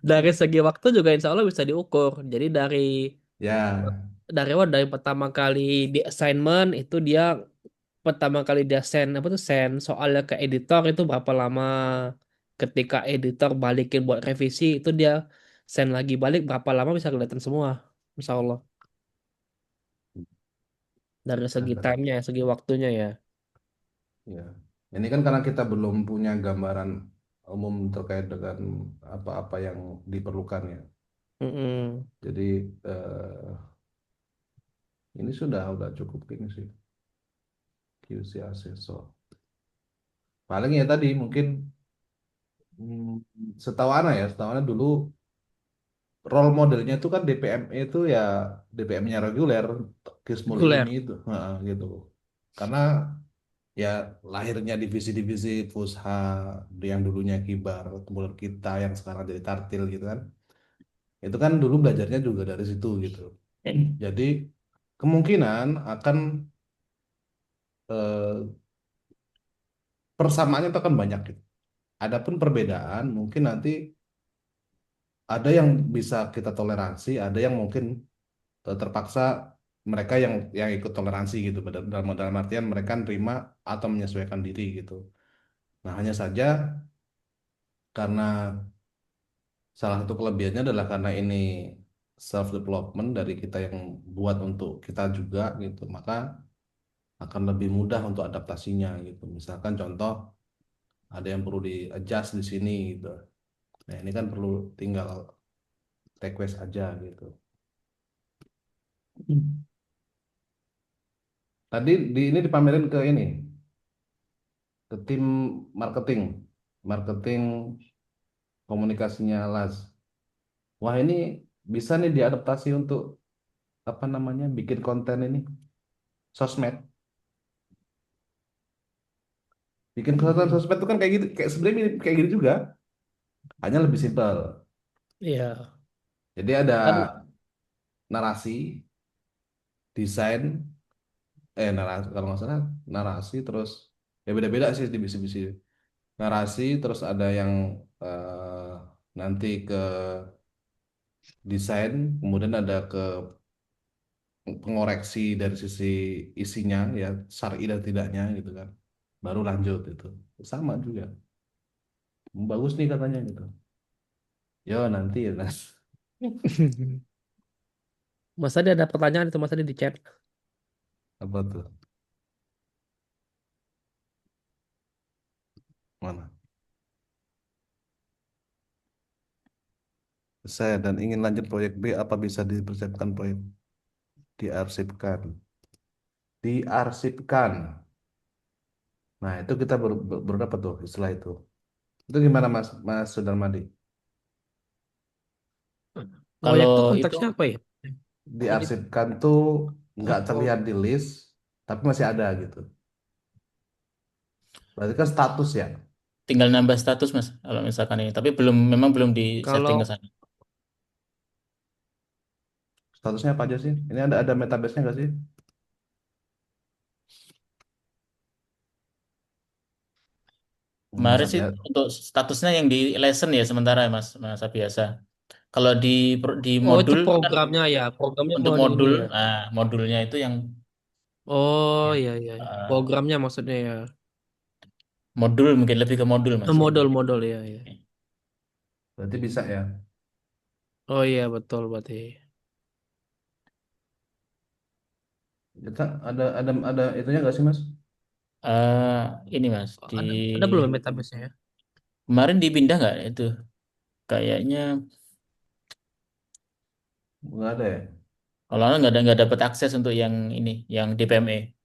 Dari segi waktu juga insya Allah bisa diukur. Jadi Ya, dari pertama kali di assignment itu dia pertama kali dia send apa tuh send soalnya ke editor itu berapa lama. Ketika editor balikin buat revisi itu dia send lagi balik berapa lama bisa kelihatan semua. Insya Allah. Dari nah, segi time-nya, segi waktunya ya. ya. Ini kan karena kita belum punya gambaran umum terkait dengan apa-apa yang diperlukan ya. Mm-mm. Jadi ini sudah cukup ini sih QC assessor. Paling ya tadi mungkin setahu Ana dulu role modelnya itu kan DPM itu ya DPM-nya reguler, Kismul Ilmi Reguler. itu, gitu. Karena ya lahirnya divisi-divisi Fusha yang dulunya Kibar, kemudian kita yang sekarang jadi Tartil gitu kan. Itu kan dulu belajarnya juga dari situ gitu. Jadi kemungkinan akan eh, persamaannya itu akan banyak gitu. Adapun perbedaan mungkin nanti ada yang bisa kita toleransi, ada yang mungkin terpaksa mereka yang ikut toleransi gitu, dalam artian mereka nerima atau menyesuaikan diri gitu. Nah, hanya saja karena salah satu kelebihannya adalah karena ini self development dari kita yang buat untuk kita juga gitu, maka akan lebih mudah untuk adaptasinya gitu. Misalkan contoh ada yang perlu di adjust di sini gitu. Nah, ini kan perlu tinggal request aja gitu. Tadi ini dipamerin ke ini, ke tim marketing, marketing komunikasinya Las. Wah, ini bisa nih diadaptasi untuk apa namanya, bikin konten ini sosmed. Bikin konten sosmed itu kan kayak gitu, kayak sebenarnya mirip kayak gitu juga, hanya lebih simpel. Iya. Jadi ada Kan narasi, desain, narasi kalau nggak salah narasi terus ya beda-beda sih divisi-divisi. Narasi terus ada yang nanti ke desain, kemudian ada ke pengoreksi dari sisi isinya ya, syar'i dan tidaknya gitu kan. Baru lanjut itu. Sama juga. Bagus nih katanya gitu. Yo nanti ya Nas. Mas Adi ada pertanyaan itu Mas Adi di chat. Apa tuh? Mana? Saya dan ingin lanjut proyek B, apa bisa dipersiapkan proyek? Diarsipkan. Diarsipkan. Nah, itu kita baru dapat tuh istilah itu. Itu gimana Mas Mas Sudarmadi? Proyek Kalau tuh itu konteksnya apa ya? Jadi Diarsipkan tuh nggak oh, terlihat di list, tapi masih ada gitu. Berarti kan status ya. tinggal nambah status Mas kalau misalkan ini, tapi memang belum di setting ke kalau sana. Statusnya apa aja sih? Ini ada metabase-nya nggak sih? Kemarin Nggak sih ada. untuk statusnya yang di lesson ya sementara Mas, Mas biasa. Kalau di oh itu modul itu kan programnya ya, programnya untuk mau di ini modul, ya. modulnya itu yang Oh ya, iya iya, iya. eh, Programnya maksudnya ya. modul mungkin lebih ke modul Mas yang di. Modul-modul ya ya. Berarti bisa ya. Oh iya betul berarti. Kita ada itunya nggak sih Mas? Eh ini Mas Oh, di ada belum ya metabase-nya ya? kemarin dipindah nggak itu? Kayaknya Nggak ada ya. kalau nggak dapat akses untuk yang ini, yang DPME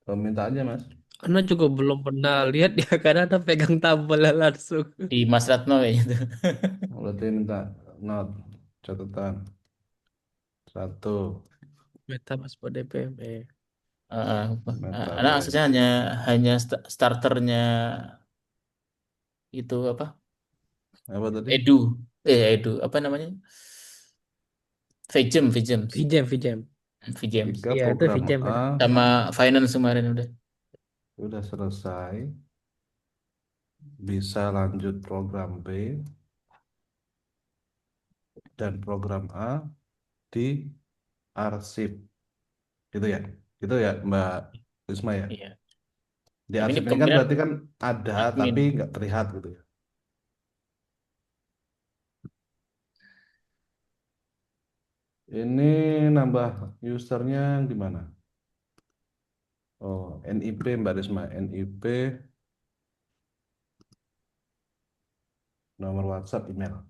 Kalau minta aja Mas. Karena juga belum pernah lihat ya karena ada pegang tabelnya langsung. di Mas Ratno kayaknya itu. Berarti minta not catatan satu Metabase buat DPM. Eh, Karena metabase. aksesnya hanya starternya itu apa? Apa tadi? Edu apa namanya? Vgems, VJam, VJam. Vgems. Jika Iya itu program VJam A itu. Sama finance kemarin udah. sudah selesai, bisa lanjut program B dan program A di arsip. Gitu ya. Gitu ya Mbak Risma ya. Iya. Di Tapi ini arsip ini kan kemungkinan berarti kan ada admin. tapi nggak terlihat gitu ya. Ini nambah usernya gimana? Oh, NIP Mbak Risma, NIP, nomor WhatsApp, email.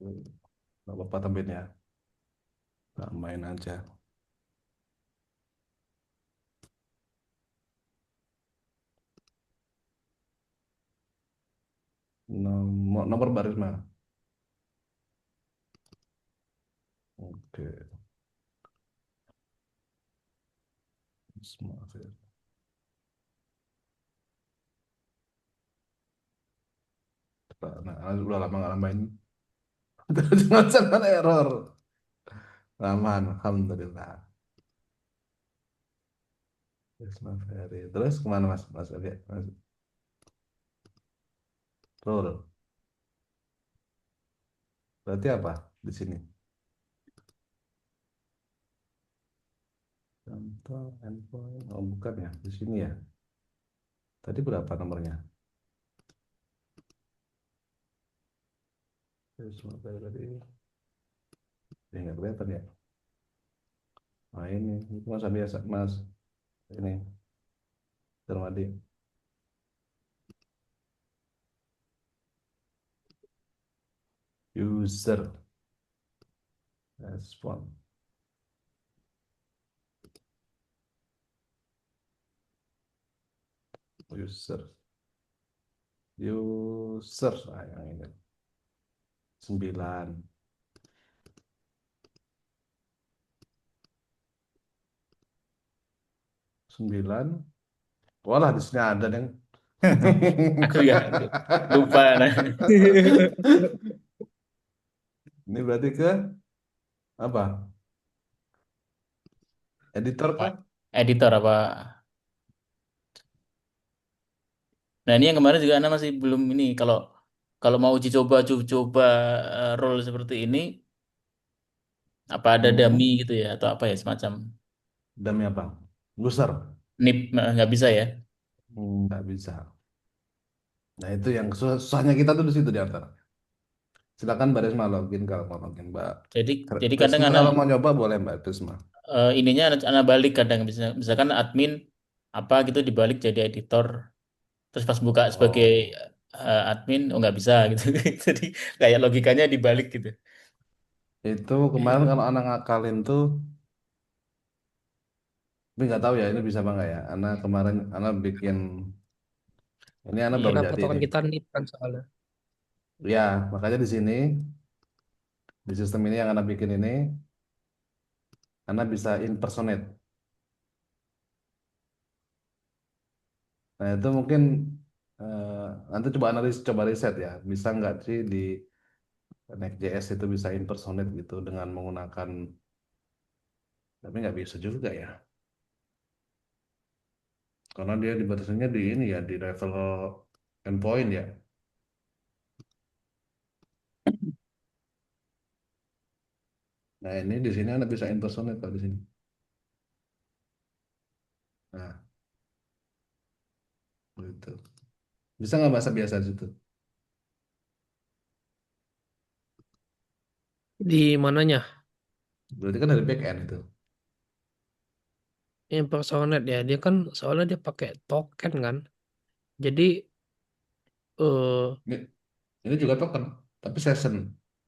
Nggak apa-apa tambahin ya. Tambahin aja. Nomor Mbak Risma. Oke. Risma, oke. Nah, udah lama nggak nambahin. Jangan-jangan error. Aman, alhamdulillah. Risma Ferry. Terus kemana Mas? Mas, oke. Mas. Role. Berarti apa di sini? Contoh endpoint. Oh, bukan ya. Di sini ya. Tadi berapa nomornya? Semua tadi. Ya, nggak kelihatan ya. Nah, ini masa biasa, Mas. Ini, Darmadi. User respon. User. User. Nah, yang ini. 9. 9. Walah, di sini ada yang. Aku ya lupa. Nah. Ini berarti ke apa? Editor kah? Editor apa? Nah ini yang kemarin juga Anda masih belum ini. Kalau kalau mau uji coba role seperti ini, apa ada dummy Hmm. gitu ya atau apa ya semacam Demi apa? User. nip nggak bisa ya. Nggak bisa. Nah, itu yang susahnya kita tuh di situ di antara. Silakan Mbak Risma login kalau mau login, Mbak. Jadi jadi kadang Prisma anak kalau mau nyoba boleh Mbak Prisma. ininya anak balik kadang misalkan admin apa gitu dibalik jadi editor. Terus pas buka sebagai Oh, admin oh nggak bisa gitu. Jadi kayak logikanya dibalik gitu. itu kemarin kalau anak ngakalin tuh, tapi nggak tahu ya ini bisa apa nggak ya. Anak kemarin anak bikin, ini anak Iya, baru jadi patokan nih. kita nip kan soalnya. Ya, makanya di sini di sistem ini yang anak bikin ini, anak bisa impersonate. Nah, itu mungkin eh, nanti coba analis, coba riset ya. Bisa nggak sih di Next.js itu bisa impersonate gitu dengan menggunakan, tapi nggak bisa juga ya. Karena dia dibatasinya di ini ya, di level endpoint ya. Nah, ini di sini Anda bisa impersonate kalau di sini. Nah, gitu. Bisa nggak bahasa biasa di situ? Di mananya? Berarti kan dari back end itu. Impersonate ya. Dia kan soalnya dia pakai token kan. Jadi eh Ini, ini juga token, tapi session.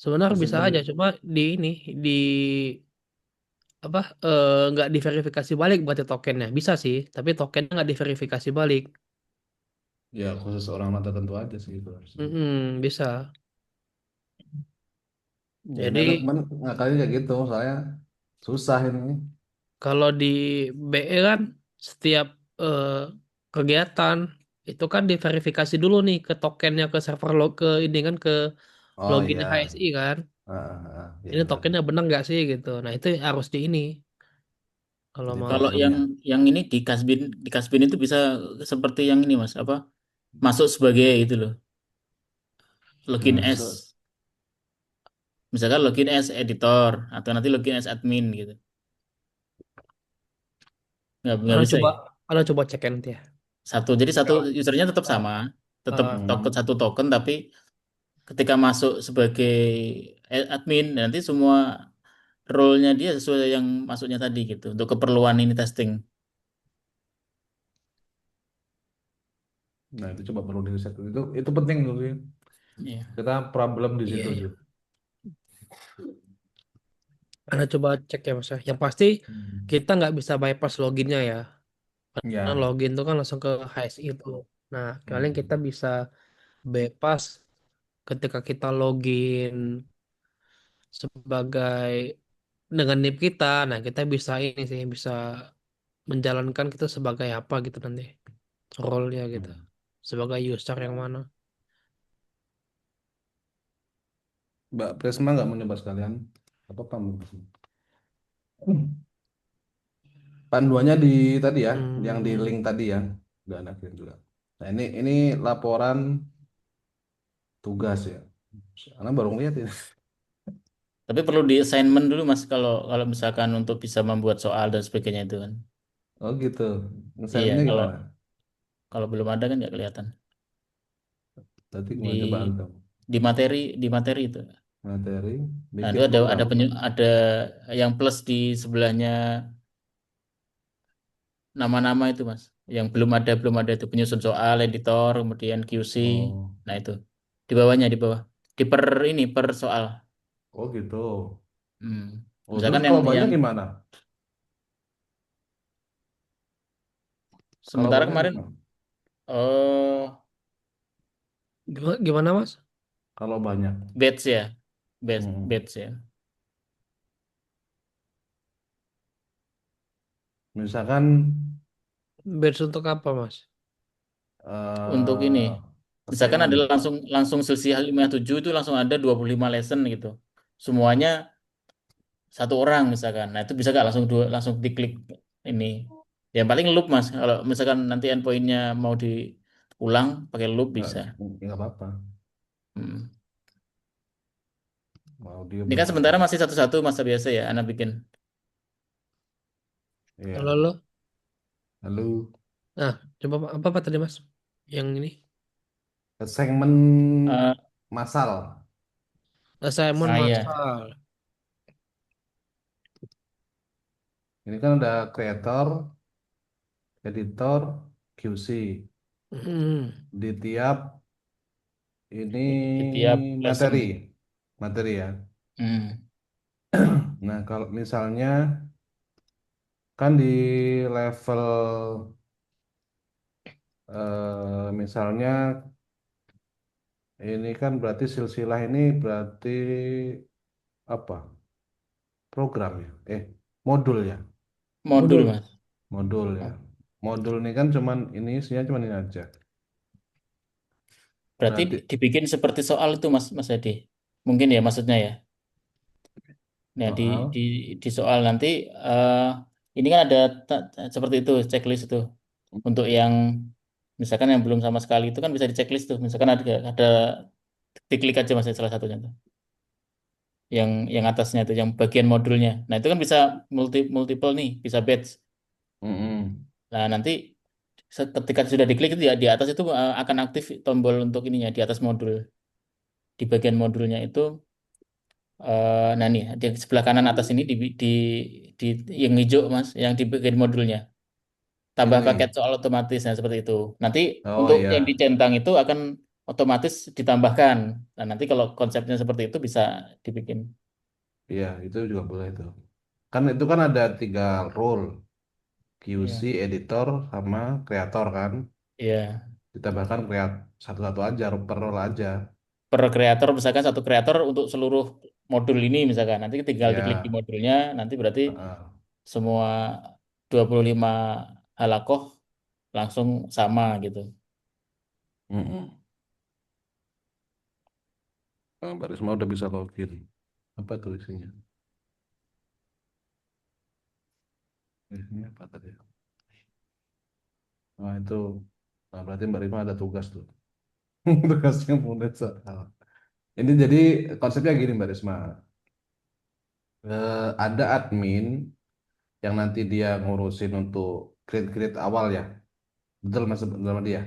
sebenarnya Session bisa kan, aja, cuma di ini di apa nggak diverifikasi balik berarti tokennya. Bisa sih, tapi tokennya nggak diverifikasi balik. ya khusus orang tertentu aja sih itu harusnya. Bisa. Ya, ini anak Jadi kemarin ngakalin kayak gitu, soalnya susah ini. kalau di BE kan setiap eh, kegiatan itu kan diverifikasi dulu nih ke tokennya, ke server log, ke ini kan, ke Oh login iya, HSI kan. ya Ini benar. tokennya bener nggak sih gitu. Nah itu harus di ini kalau Di mau. Kalau problemnya. yang ini di Kasbin itu bisa seperti yang ini Mas apa masuk sebagai itu loh login Masuk. as misalkan login as editor atau nanti login as admin gitu nggak Anda bisa coba ya Anda coba cek ya nanti ya. satu jadi satu Kalau usernya tetap ah, sama tetap ah, token Hmm. satu token tapi ketika masuk sebagai admin nanti semua role-nya dia sesuai yang masuknya tadi gitu untuk keperluan ini testing. Nah, itu coba perlu di riset. Itu penting dulu ya. Iya. Kita problem di iya situ iya. sih. Anda coba cek ya Mas ya. Yang pasti Hmm. kita nggak bisa bypass loginnya ya. Karena Ya. login itu kan langsung ke HSI itu. Nah, kalian kita Hmm. bisa bypass ketika kita login sebagai dengan NIP kita. Nah, kita bisa ini sih bisa menjalankan kita sebagai apa gitu nanti role-nya gitu. Hmm. Sebagai user yang mana? Mbak Presma nggak mau nyoba sekalian? Apa kamu? Panduannya di tadi ya, yang di Hmm, link tadi ya, udah ada kirim juga. Nah, ini laporan tugas ya. Karena baru ngeliat ini. Tapi perlu di assignment dulu Mas kalau kalau misalkan untuk bisa membuat soal dan sebagainya itu kan. Oh gitu. Iya, Assignmentnya kalau gimana? kalau belum ada kan nggak kelihatan Berarti gimana coba di antum di materi itu. materi, Nah, bikin itu ada program. ada yang plus di sebelahnya nama-nama itu Mas. Yang belum ada itu penyusun soal, editor, kemudian QC. Oh, Nah, itu. Di bawahnya di bawah. Di per soal. oh gitu. Hmm. Oh terus Misalkan yang kalau banyak yang gimana? Kalau sementara banyak kemarin gimana? Gimana, Mas? Kalau banyak. batch ya. Batch Hmm. batch ya. Misalkan Batch untuk apa, Mas? Untuk ini. eh Misalkan ada assignment. langsung langsung selisih 57 itu langsung ada 25 lesson gitu. Semuanya satu orang misalkan. Nah, itu bisa nggak langsung diklik ini. Yang paling loop Mas. Kalau misalkan nanti endpointnya mau diulang pakai loop bisa. Nggak apa-apa. Hmm. Mau dia Ini kan berapa? sementara masih satu-satu masa biasa ya, anak bikin. Halo, Iya. lo. Lalu Nah, coba apa tadi, Mas? Yang ini. segmen Eh, massal. Assignment ah iya, massal. Ini kan ada creator, editor, QC. Hmm. Di tiap ini di tiap lesson. materi. Materi ya. Hmm. Nah, kalau misalnya kan di level misalnya ini kan berarti silsilah ini berarti apa? Program ya? Modul ya? Modul Modul. Mas. Modul ya. Modul ini kan cuman ini isinya cuman ini aja. Berarti Berarti dibikin seperti soal itu Mas Mas Adi. Mungkin ya maksudnya ya. Nah, di soal. di soal nanti eh ini kan ada seperti itu checklist itu. Untuk yang misalkan yang belum sama sekali itu kan bisa di checklist tuh. Misalkan ada diklik aja Mas salah satunya tuh. Yang atasnya itu yang bagian modulnya. Nah, itu kan bisa multiple nih, bisa batch. Mm-mm. Nah, nanti ketika sudah diklik itu ya di atas itu akan aktif tombol untuk ininya di atas modul. Di bagian modulnya itu nah nih di sebelah kanan atas ini di yang hijau Mas, yang di bagian modulnya. Tambah paket Ini. soal otomatis nah seperti itu. Nanti Oh untuk yang iya. dicentang itu akan otomatis ditambahkan. Nah, nanti kalau konsepnya seperti itu bisa dibikin. Iya, itu juga boleh itu. Kan itu kan ada 3 role. QC, Iya. editor, sama kreator kan. Iya. Ditambahkan satu-satu aja, per role aja. Per kreator misalkan satu kreator untuk seluruh modul ini misalkan nanti tinggal diklik di Ya. modulnya nanti berarti Heeh. semua 25 halakoh langsung sama gitu. Mm-mm. Mbak Risma udah bisa login. Apa tuh isinya? Isinya apa tadi? Nah itu. Nah, berarti Mbak Risma ada tugas tuh. Tugasnya mudah soal. Ini jadi konsepnya gini Mbak Risma. Ada admin yang nanti dia ngurusin untuk create awal ya. Betul Mas betul Mas dia.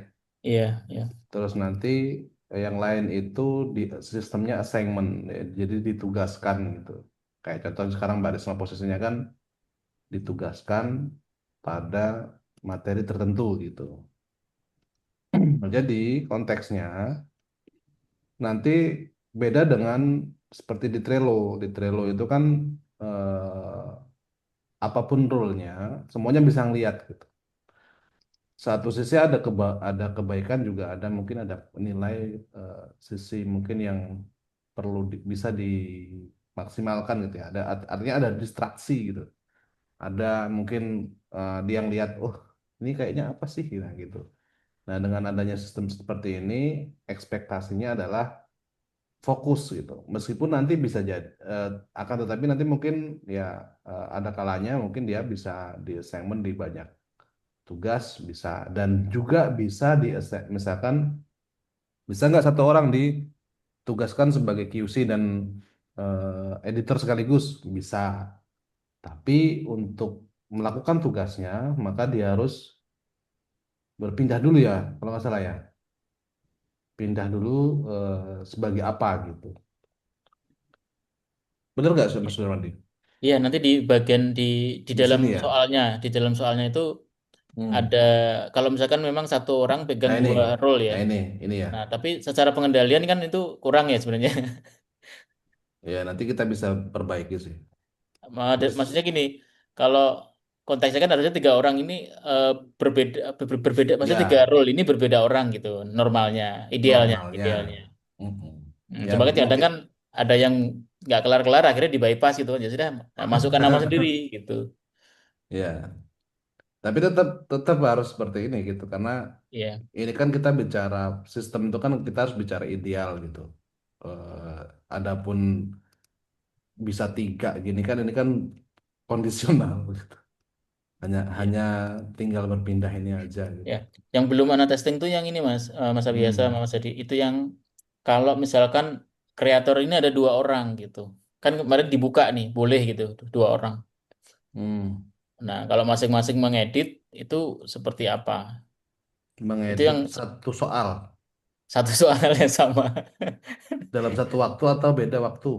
Iya, iya. Terus nanti yang lain itu di sistemnya assignment, ya. Jadi ditugaskan gitu. Kayak contoh sekarang Mbak Risma posisinya kan ditugaskan pada materi tertentu gitu. Nah, jadi konteksnya nanti beda dengan seperti di Trello. Di Trello itu kan apapun role-nya, semuanya bisa ngeliat gitu. Satu sisi ada kebaikan juga ada mungkin ada nilai sisi mungkin yang perlu bisa dimaksimalkan gitu ya. Artinya ada distraksi gitu. Ada mungkin dia lihat oh ini kayaknya apa sih gitu. Nah, dengan adanya sistem seperti ini ekspektasinya adalah fokus gitu. Meskipun nanti bisa jadi akan tetapi nanti mungkin ya ada kalanya mungkin dia bisa di assignment di banyak tugas bisa dan juga bisa di misalkan bisa nggak satu orang di tugaskan sebagai QC dan editor sekaligus bisa. Tapi untuk melakukan tugasnya, maka dia harus berpindah dulu ya, kalau nggak salah ya. Pindah dulu sebagai apa gitu. Bener nggak Mas Darmadi? Iya, nanti di bagian di Di dalam sini ya. soalnya itu Hmm. ada, kalau misalkan memang satu orang pegang Nah ini, dua role ya. nah ini ya. Nah, tapi secara pengendalian kan itu kurang ya sebenarnya. Ya nanti kita bisa perbaiki sih. Maksudnya Terus gini, kalau konteksnya kan harusnya tiga orang ini eh, berbeda, berbeda, maksudnya tiga ya role ini berbeda orang gitu, normalnya, idealnya, normalnya, idealnya. mm-mm. Ya Cuma kan kadang mungkin kan ada yang nggak kelar-kelar akhirnya di bypass gitu, ya sudah masukkan nama sendiri gitu. ya. Tapi tetap tetap harus seperti ini gitu karena Iya, ini kan kita bicara sistem itu kan kita harus bicara ideal gitu. Adapun bisa tiga gini kan ini kan kondisional gitu. Hanya iya, hanya tinggal berpindah ini aja gitu. ya. Yang belum ana testing tuh yang ini Mas, Mas Abiasa, Hmm. Mas Adi, itu yang kalau misalkan kreator ini ada dua orang gitu, kan kemarin dibuka nih, boleh gitu, dua orang. Hmm. Nah, kalau masing-masing mengedit itu seperti apa? Itu Mengedit yang satu soal satu soal yang sama, dalam satu waktu atau beda waktu.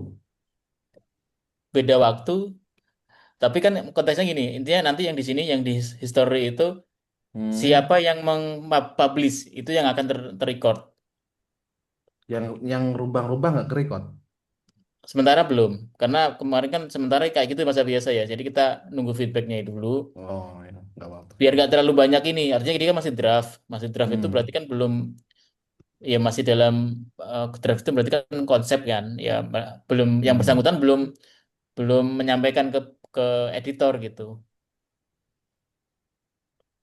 beda waktu. Tapi kan konteksnya gini, intinya nanti yang di sini, yang di history itu Hmm. siapa yang meng-publish itu yang akan terrecord. Yang rubah-rubah nggak kerekod. Sementara belum, karena kemarin kan sementara kayak gitu masa biasa ya. Jadi kita nunggu feedbacknya itu dulu, Oh ya nggak apa-apa. biar nggak terlalu banyak ini. Artinya ini kan masih draft, itu Hmm. berarti kan belum, ya masih dalam draft itu berarti kan konsep kan, ya belum, yang Hmm. bersangkutan belum belum menyampaikan ke editor gitu.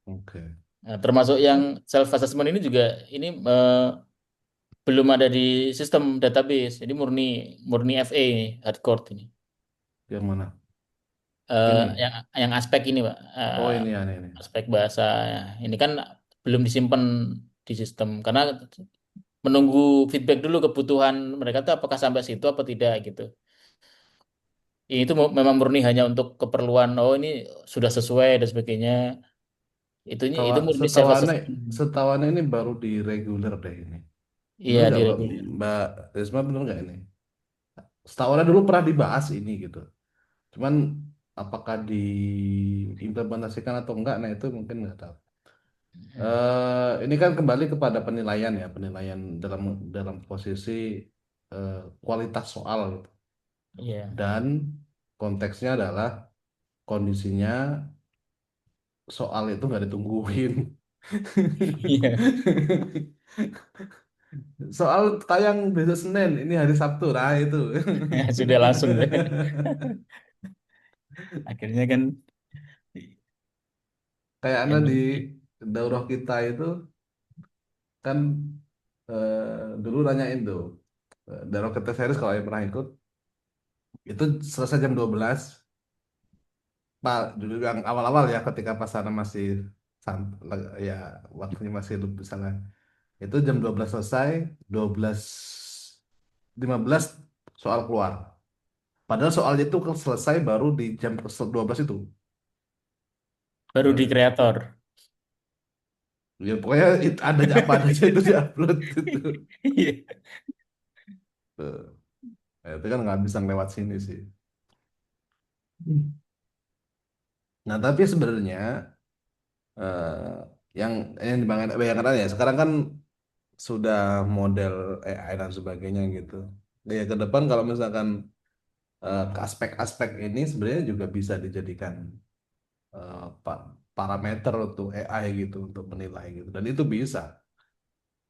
Oke. Nah, termasuk yang self assessment ini juga ini belum ada di sistem database. Jadi murni murni FA ini, hardcore ini. Yang mana? Eh, Ini. yang aspek ini, Pak. Oh ini ya ini. Aspek bahasa ini kan belum disimpan di sistem karena menunggu feedback dulu kebutuhan mereka tuh apakah sampai situ apa tidak gitu. Ini itu memang murni hanya untuk keperluan, oh ini sudah sesuai dan sebagainya. Itu murni self Setahuannya assessment. setahuannya ini baru di reguler deh ini. Iya, Bener nggak Mbak, diregulir. Mbak Risma bener nggak ini? Setahuannya dulu pernah dibahas ini gitu. Cuman apakah diimplementasikan atau enggak? Nah itu mungkin nggak tahu. Ini kan kembali kepada penilaian ya, penilaian dalam dalam posisi eh, kualitas soal gitu. Iya. Dan konteksnya adalah kondisinya soal itu nggak ditungguin. Iya. Soal tayang besok Senin, ini hari Sabtu, nah itu. Sudah langsung. Akhirnya kan Kayak anda di yang daurah kita itu kan dulu nanyain tuh, daurah kita series kalau yang pernah ikut, itu selesai jam 12. Pak, dulu yang awal-awal ya ketika pasarnya masih ya waktunya masih misalnya itu jam 12 selesai, 12:15 soal keluar. Padahal soalnya itu kan selesai baru di jam 12 itu. baru di Eh, kreator. Ya pokoknya ada apa aja itu diupload itu. Iya. Eh, itu kan nggak bisa lewat sini sih. Nah tapi sebenarnya eh, yang bayangkan ya sekarang kan sudah model AI dan sebagainya gitu. Ya ke depan kalau misalkan aspek-aspek ini sebenarnya juga bisa dijadikan parameter untuk AI gitu untuk menilai gitu dan itu bisa.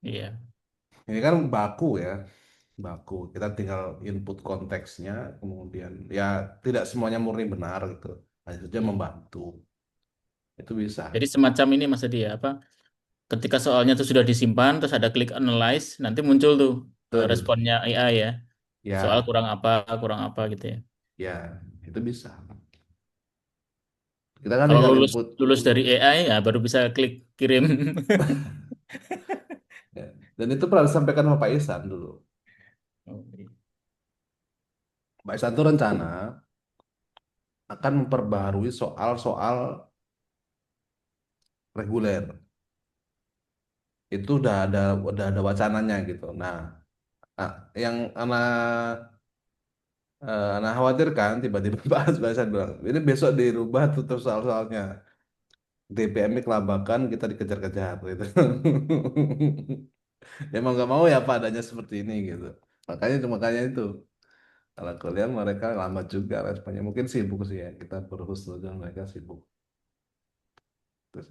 Iya. Ini kan baku ya, baku. Kita tinggal input konteksnya, kemudian ya tidak semuanya murni benar gitu. Hanya saja Iya. membantu. Itu bisa. Jadi semacam ini Mas Adi ya, apa? Ketika soalnya itu sudah disimpan, terus ada klik analyze, nanti muncul tuh Betul. responnya AI ya. Soal Ya, kurang apa gitu ya. ya, itu bisa. Kita kan Kalau tinggal lulus input. lulus dari AI ya baru bisa klik kirim. Ya. Dan itu pernah disampaikan sama Pak Isan dulu. Mbak Isan tuh rencana akan memperbaharui soal-soal reguler. Itu udah ada wacananya gitu. Nah, yang anak khawatirkan tiba-tiba Mbak Isan bilang, ini besok dirubah tuh terus soal-soalnya. DPM kelabakan kita dikejar-kejar gitu. Ya mau nggak mau ya apa adanya seperti ini gitu. Makanya itu. Kalau kalian mereka lambat juga responnya. Mungkin sibuk sih ya. Kita berhusnuzon mereka sibuk. Terus,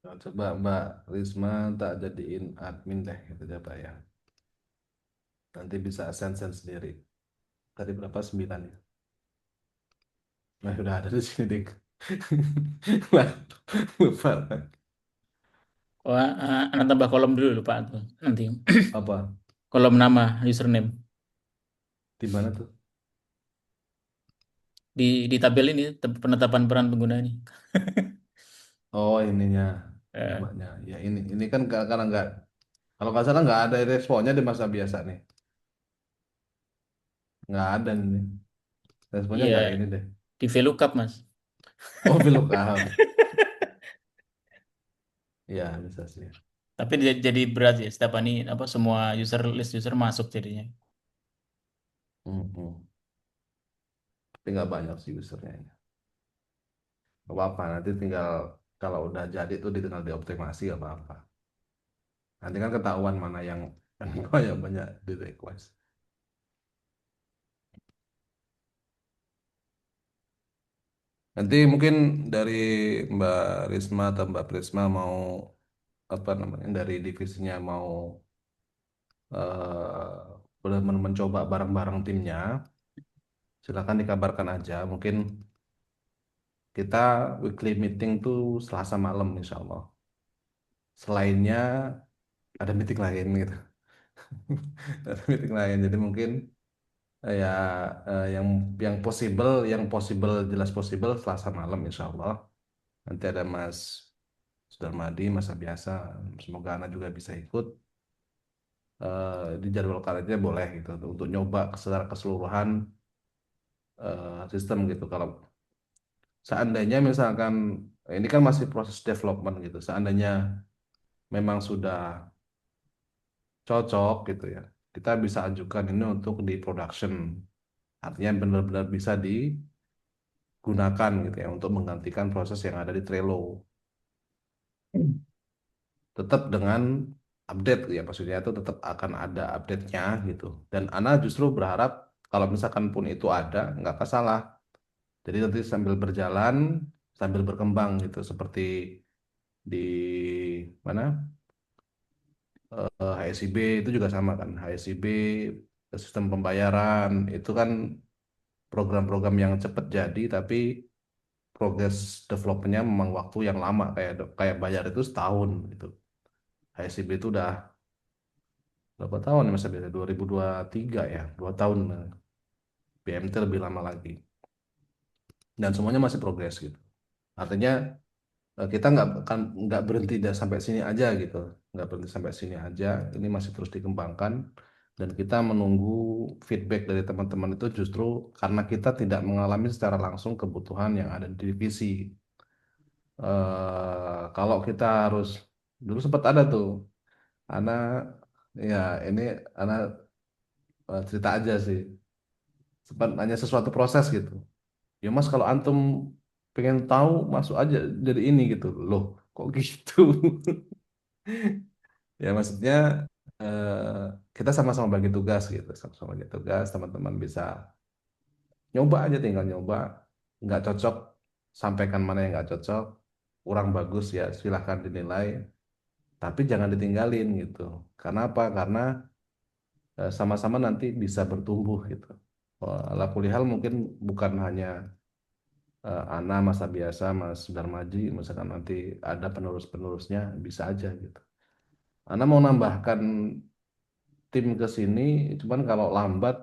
coba Mbak Risma tak jadiin admin deh gitu coba ya. Nanti bisa ascend sendiri. Tadi berapa? 9 ya. Nah, udah ada di sini deh. Lah, lupa lagi. Wah, Anda tambah kolom dulu lupa tuh nanti. Apa? Kolom nama username Di mana tuh? di tabel ini penetapan peran pengguna ini. Oh, ininya. Eh, Namanya. Ya ini kan karena nggak, kalau nggak salah nggak ada responnya di masa biasa nih. Nggak ada nih. Responnya Iya, nggak ini deh. di VLOOKUP Mas. Oh, VLOOKUP. Ya, bisa sih. Tapi jadi berat ya setiap ini apa semua list user masuk jadinya. Mhm. Tapi nggak banyak sih usernya ini. Nggak apa-apa, nanti tinggal kalau udah jadi tuh tinggal dioptimasi nggak apa-apa. Nanti kan ketahuan mana yang banyak di request. Nanti mungkin dari Mbak Risma atau Mbak Prisma mau apa namanya dari divisinya mau mencoba bareng-bareng timnya, silakan dikabarkan aja. Mungkin kita weekly meeting tuh Selasa malam insya Allah. Selainnya ada meeting lain gitu. Ada meeting lain. Jadi mungkin ya yang possible jelas possible Selasa malam insya Allah. Nanti ada Mas Sudarmadi, masa biasa. Semoga Anda juga bisa ikut. Dijadwalkan aja boleh gitu untuk nyoba secara keseluruhan sistem gitu. Kalau seandainya misalkan ini kan masih proses development gitu. Seandainya memang sudah cocok gitu ya, kita bisa ajukan ini untuk di production. Artinya benar-benar bisa digunakan gitu ya untuk menggantikan proses yang ada di Trello. Tetap dengan update ya, maksudnya itu tetap akan ada update-nya gitu. Dan Ana justru berharap kalau misalkan pun itu ada, nggak salah. Jadi nanti sambil berjalan, sambil berkembang gitu, seperti di mana HSIB itu juga sama kan. HSIB sistem pembayaran itu kan program-program yang cepat jadi, tapi progres developnya memang waktu yang lama kayak kayak bayar itu setahun gitu. HSIB itu udah berapa tahun ya masa biasa 2023 ya 2 tahun. BMT lebih lama lagi dan semuanya masih progres gitu. Artinya kita nggak berhenti sampai sini aja gitu, nggak berhenti sampai sini aja. Ini masih terus dikembangkan dan kita menunggu feedback dari teman-teman itu justru karena kita tidak mengalami secara langsung kebutuhan yang ada di divisi. Kalau kita harus dulu sempat ada tuh, Ana ya ini Ana cerita aja sih, sempat nanya sesuatu proses gitu. Ya Mas kalau antum pengen tahu masuk aja jadi ini gitu. Loh, kok gitu? Ya maksudnya kita sama-sama bagi tugas gitu, sama-sama bagi tugas, teman-teman bisa nyoba aja, tinggal nyoba. Nggak cocok, sampaikan mana yang nggak cocok. Kurang bagus ya silahkan dinilai, tapi jangan ditinggalin gitu. Karena apa? Karena sama-sama nanti bisa bertumbuh gitu. Ala kulihal mungkin bukan hanya Ana, masa biasa, Mas Darmaji, misalkan nanti ada penerus-penerusnya, bisa aja gitu. Ana mau nambahkan tim ke sini, cuman kalau lambat,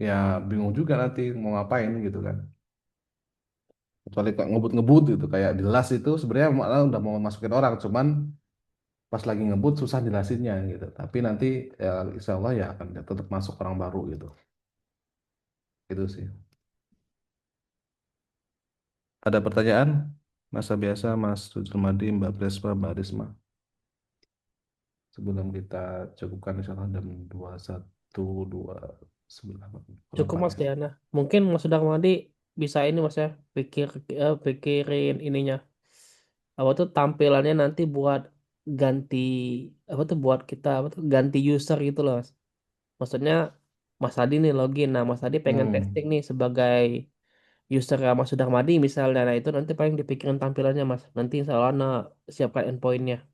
ya bingung juga nanti mau ngapain gitu kan. Kecuali kok ngebut-ngebut gitu, kayak di las itu sebenarnya Ana udah mau masukin orang, cuman pas lagi ngebut susah jelasinnya gitu. Tapi nanti ya, insya Allah ya akan tetap masuk orang baru gitu. Itu sih. Ada pertanyaan? Masa biasa, Mas Sujurmadi, Mbak Prespa, Mbak Risma. Sebelum kita cukupkan insya Allah jam 21.29 Cukup 4 Mas ya. Diana. Mungkin Mas Darmadi bisa ini Mas ya, pikirin ininya. Apa tuh tampilannya nanti buat ganti apa tuh buat kita apa tuh ganti user gitu loh Mas. Maksudnya Mas Adi nih login. Nah, Mas Adi pengen Hmm, testing nih sebagai user Mas Sudarmadi misalnya. Nah, itu nanti paling dipikirin tampilannya Mas. Nanti insya Allah Ana siapkan endpointnya.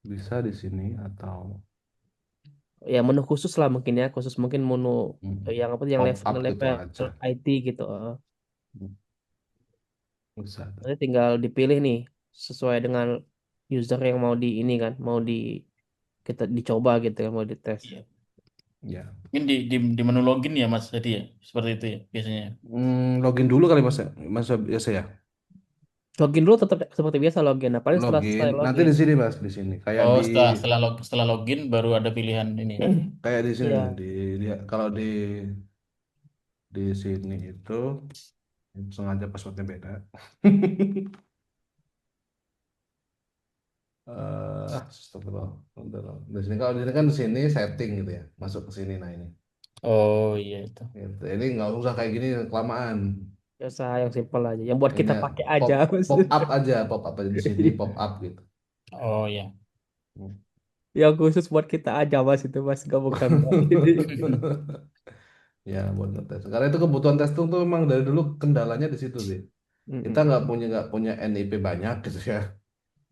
bisa di sini atau Ya menu khusus lah mungkin ya. Khusus mungkin menu yang apa tuh, yang pop level, up gitu level aja. IT gitu. Bisa. Nanti tinggal dipilih nih sesuai dengan user yang mau di ini kan, mau di kita dicoba gitu ya, mau dites. Iya. Ya. Mungkin di menu login ya Mas tadi ya, seperti itu ya biasanya. Login dulu kali Mas ya. Mas biasa ya. Login dulu tetap seperti biasa login. Nah, paling setelah Login. selesai Nanti login. di sini Mas, di sini. Kayak Oh, di setelah login baru ada pilihan ini. kayak di sini nih. Iya. Kalau di sini itu sengaja passwordnya beda. Astagfirullah. Bentar. Di sini kalau di sini kan di sini setting gitu ya. Masuk ke sini nah ini. Oh iya itu. Gitu. Ini nggak usah kayak gini kelamaan. Ya usaha yang simpel aja. Yang buat Ini kita pakai aja. pop up aja di sini, pop up gitu. Oh iya. Yang khusus buat kita aja mas itu mas. Gak bukan buat ini. Ya buat ngetes. Karena itu kebutuhan testing tuh memang dari dulu kendalanya di situ sih. Kita Mm-mm. nggak punya NIP banyak gitu ya.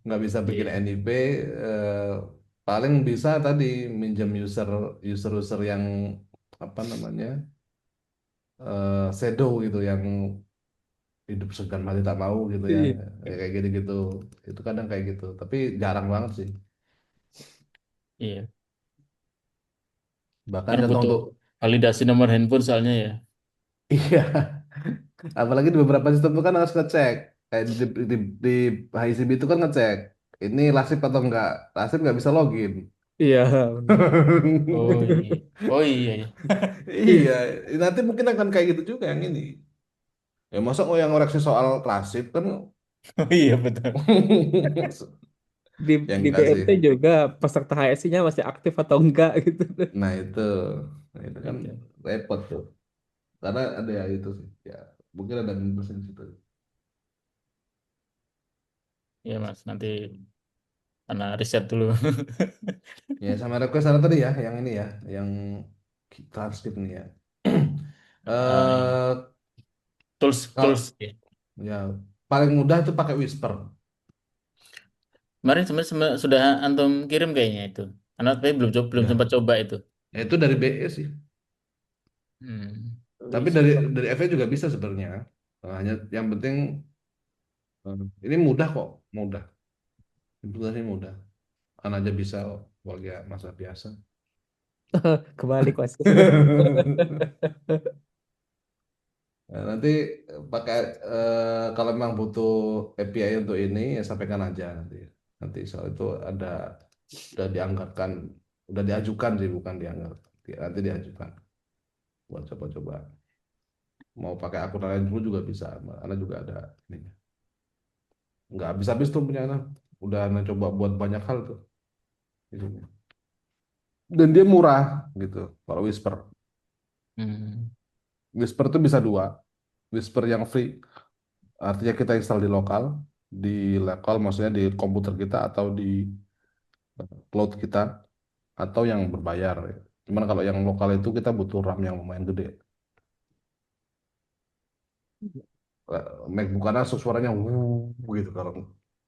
Nggak bisa bikin Iya. NIP. Paling bisa tadi minjem user yang apa namanya shadow gitu yang hidup segan mati tak mau gitu ya. Iya. Ya, kayak gitu-gitu. Itu kadang kayak gitu. Tapi jarang banget sih. Iya. Bahkan Karena contoh butuh untuk validasi nomor handphone soalnya ya. iya. Apalagi di beberapa sistem itu kan harus ngecek. Kayak di HICB itu kan ngecek. Ini lasip atau enggak. Lasip nggak bisa login. Iya benar. Oh iya. Oh iya ya. Iya, nanti mungkin akan kayak gitu juga yang ini. Ya masa oh yang ngoreksi soal lasip kan Oh iya betul. Di ya di enggak sih. BMT juga peserta HSI-nya masih aktif atau enggak gitu. Nah itu kan Itu. repot tuh. Karena ada ya itu sih. Ya mungkin ada minus di situ. Ya Mas, nanti karena riset dulu. Ya sama request ada tadi ya, yang ini ya, yang transkrip nih ya. Iya. eh Tools kalau tools ya. ya paling mudah itu pakai Whisper. Kemarin sebenarnya sudah antum kirim kayaknya itu. Karena tapi belum sempat Ya, coba itu. ya itu dari BE sih. Hmm. Tapi dari Whisper. FE juga bisa sebenarnya. Hanya yang penting ini mudah kok, mudah. Implementasi mudah. Kan aja bisa kok, warga masa biasa. Kebalik mas. Nah, nanti pakai kalau memang butuh API untuk ini ya sampaikan aja nanti. Nanti soal itu ada udah dianggarkan, udah diajukan sih bukan dianggarkan. Nanti diajukan buat coba-coba. Mau pakai akun lain dulu juga bisa. Anak juga ada ini. Nggak habis-habis tuh punya anak. Udah anak coba buat banyak hal tuh. Isunya. Dan dia murah gitu. Kalau Whisper, Hmm. Whisper tuh bisa dua. Whisper yang free, artinya kita install di lokal maksudnya di komputer kita atau di cloud kita, atau yang berbayar. Cuman kalau yang lokal itu kita butuh RAM yang lumayan gede. MacBook karena suaranya gitu kalau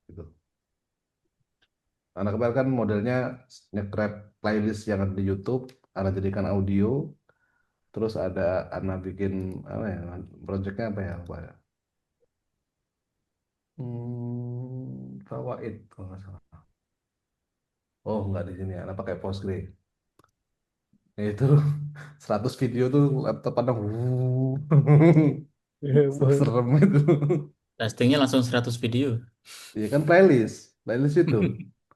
gitu. Karena kemarin kan modelnya nge-grab playlist yang ada di YouTube, Anda jadikan audio, terus ada Anda bikin apa ya, projectnya apa ya, lupa ya. Fawaid kalau nggak salah. Oh nggak di sini, Anda pakai Postgre. Ya, itu 100 video tuh laptop pada serem itu. Testingnya langsung 100 video. Iya kan playlist. Playlist itu.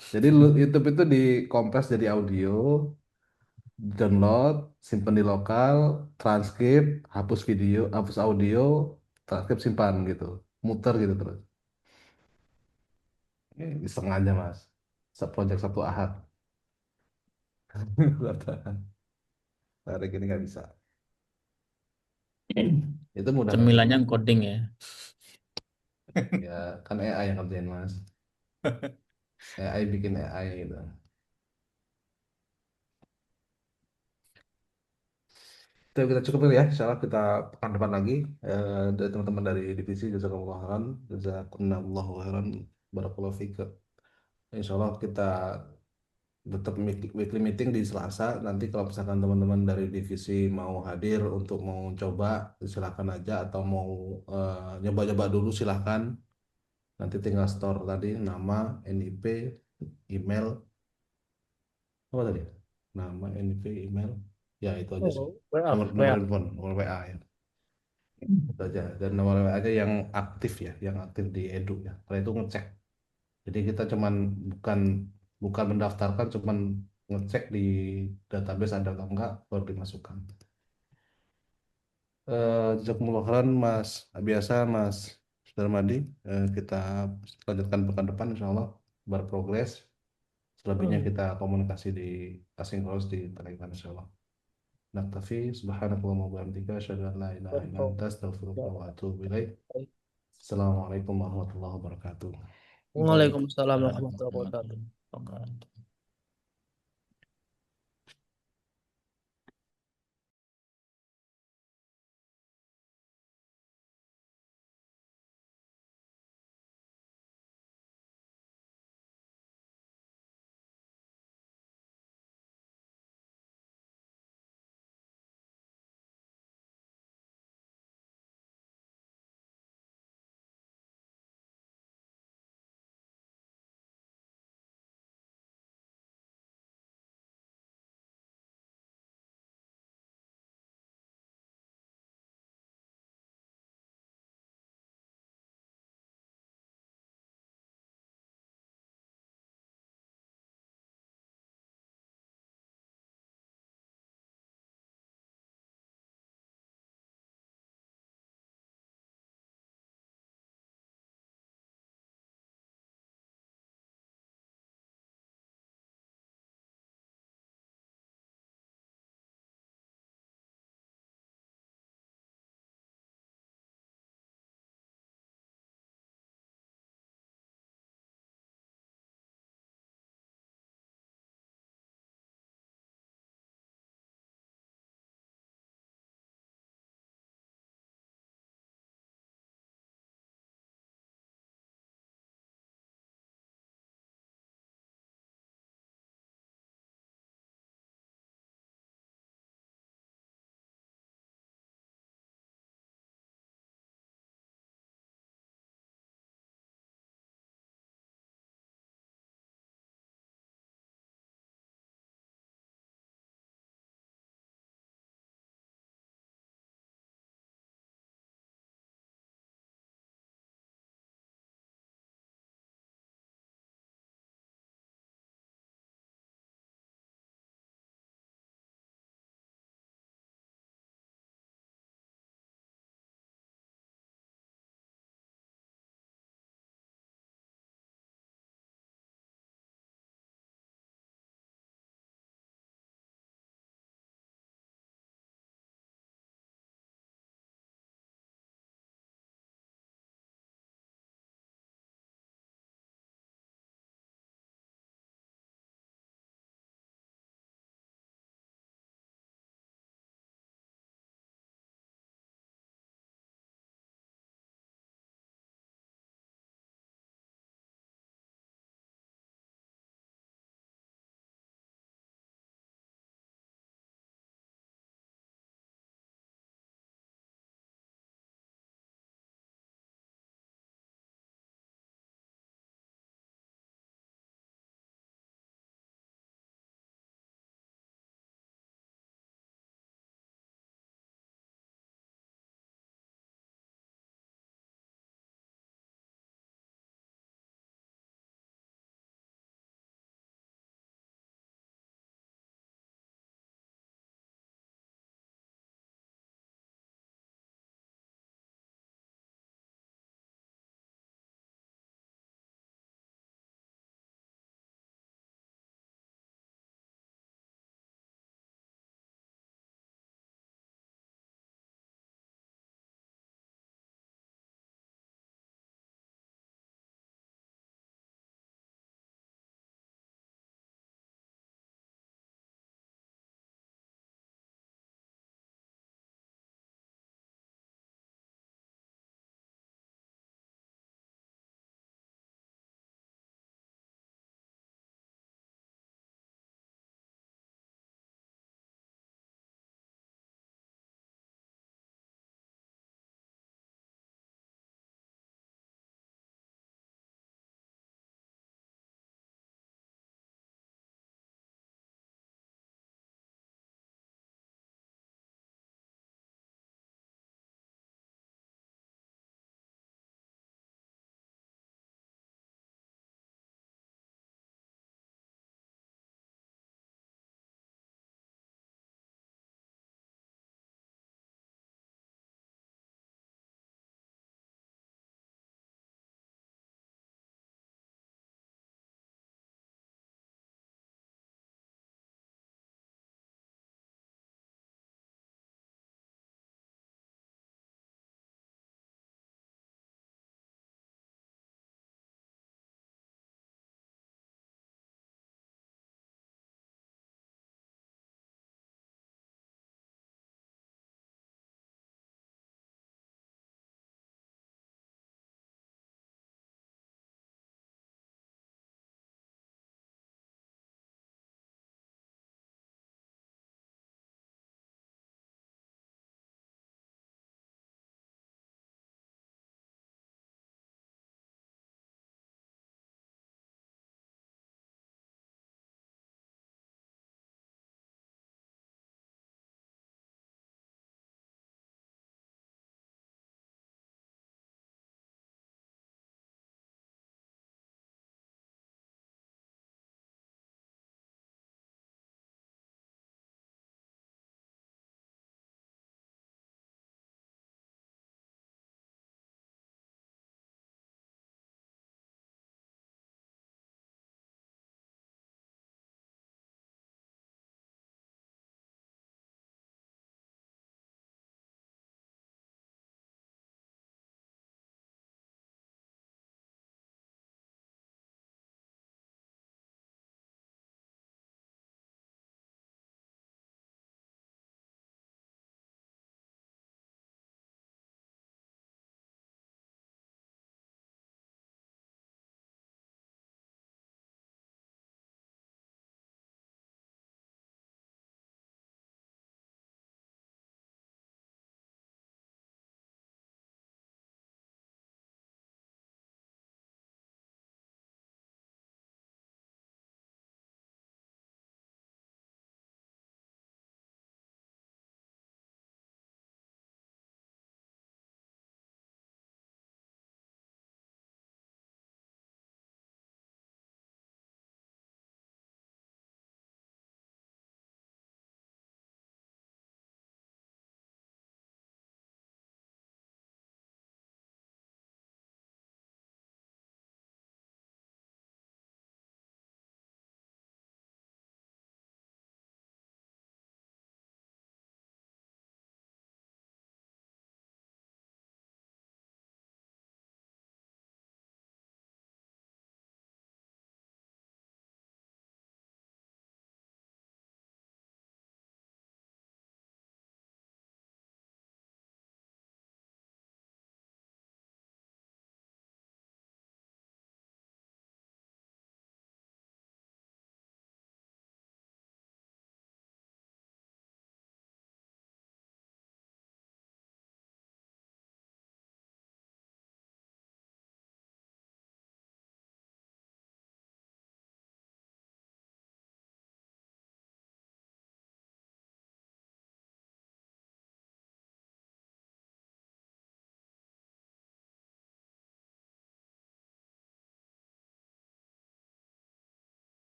Jadi YouTube itu dikompres jadi audio, download, simpan di lokal, transkrip, hapus video, hapus audio, transkrip simpan gitu, muter gitu terus. Iseng aja mas, project Sabtu Ahad. Hari ini nggak bisa. Itu mudah Cemilannya ngerjain. coding ya. Ya kan AI yang ngerjain mas. AI bikin AI gitu. Itu kita cukup dulu ya. Insya Allah kita pekan depan lagi dari teman-teman dari divisi jazakumullah khairan, jazakumullahu khairan, barakallahu fiik. Insya Allah kita tetap weekly meeting di Selasa. Nanti kalau misalkan teman-teman dari divisi mau hadir untuk mau coba, silakan aja atau mau nyoba-nyoba dulu silakan. Nanti tinggal store tadi nama, NIP, email, apa tadi? Nama, NIP, email. Ya itu aja sih. Oh, WA, Nomor WA. handphone, nomor WA ya. Itu aja. Dan nomor WA aja yang aktif ya, yang aktif di Edu ya. Kalau itu ngecek. Jadi kita cuman bukan bukan mendaftarkan, cuman ngecek di database ada atau enggak baru dimasukkan. Jazakumullah khairan Mas biasa Mas Darmadi. Kita lanjutkan pekan depan insya Allah berprogres. Selebihnya Hmm. kita komunikasi di asinkronus di Telegram insya Allah. Naktafi subhanakallahumma wa bihamdika asyhadu an la ilaha illa anta astaghfiruka wa atubu ilaik. Assalamualaikum warahmatullahi wabarakatuh. Waalaikumsalam warahmatullahi wabarakatuh. Waalaikumsalam.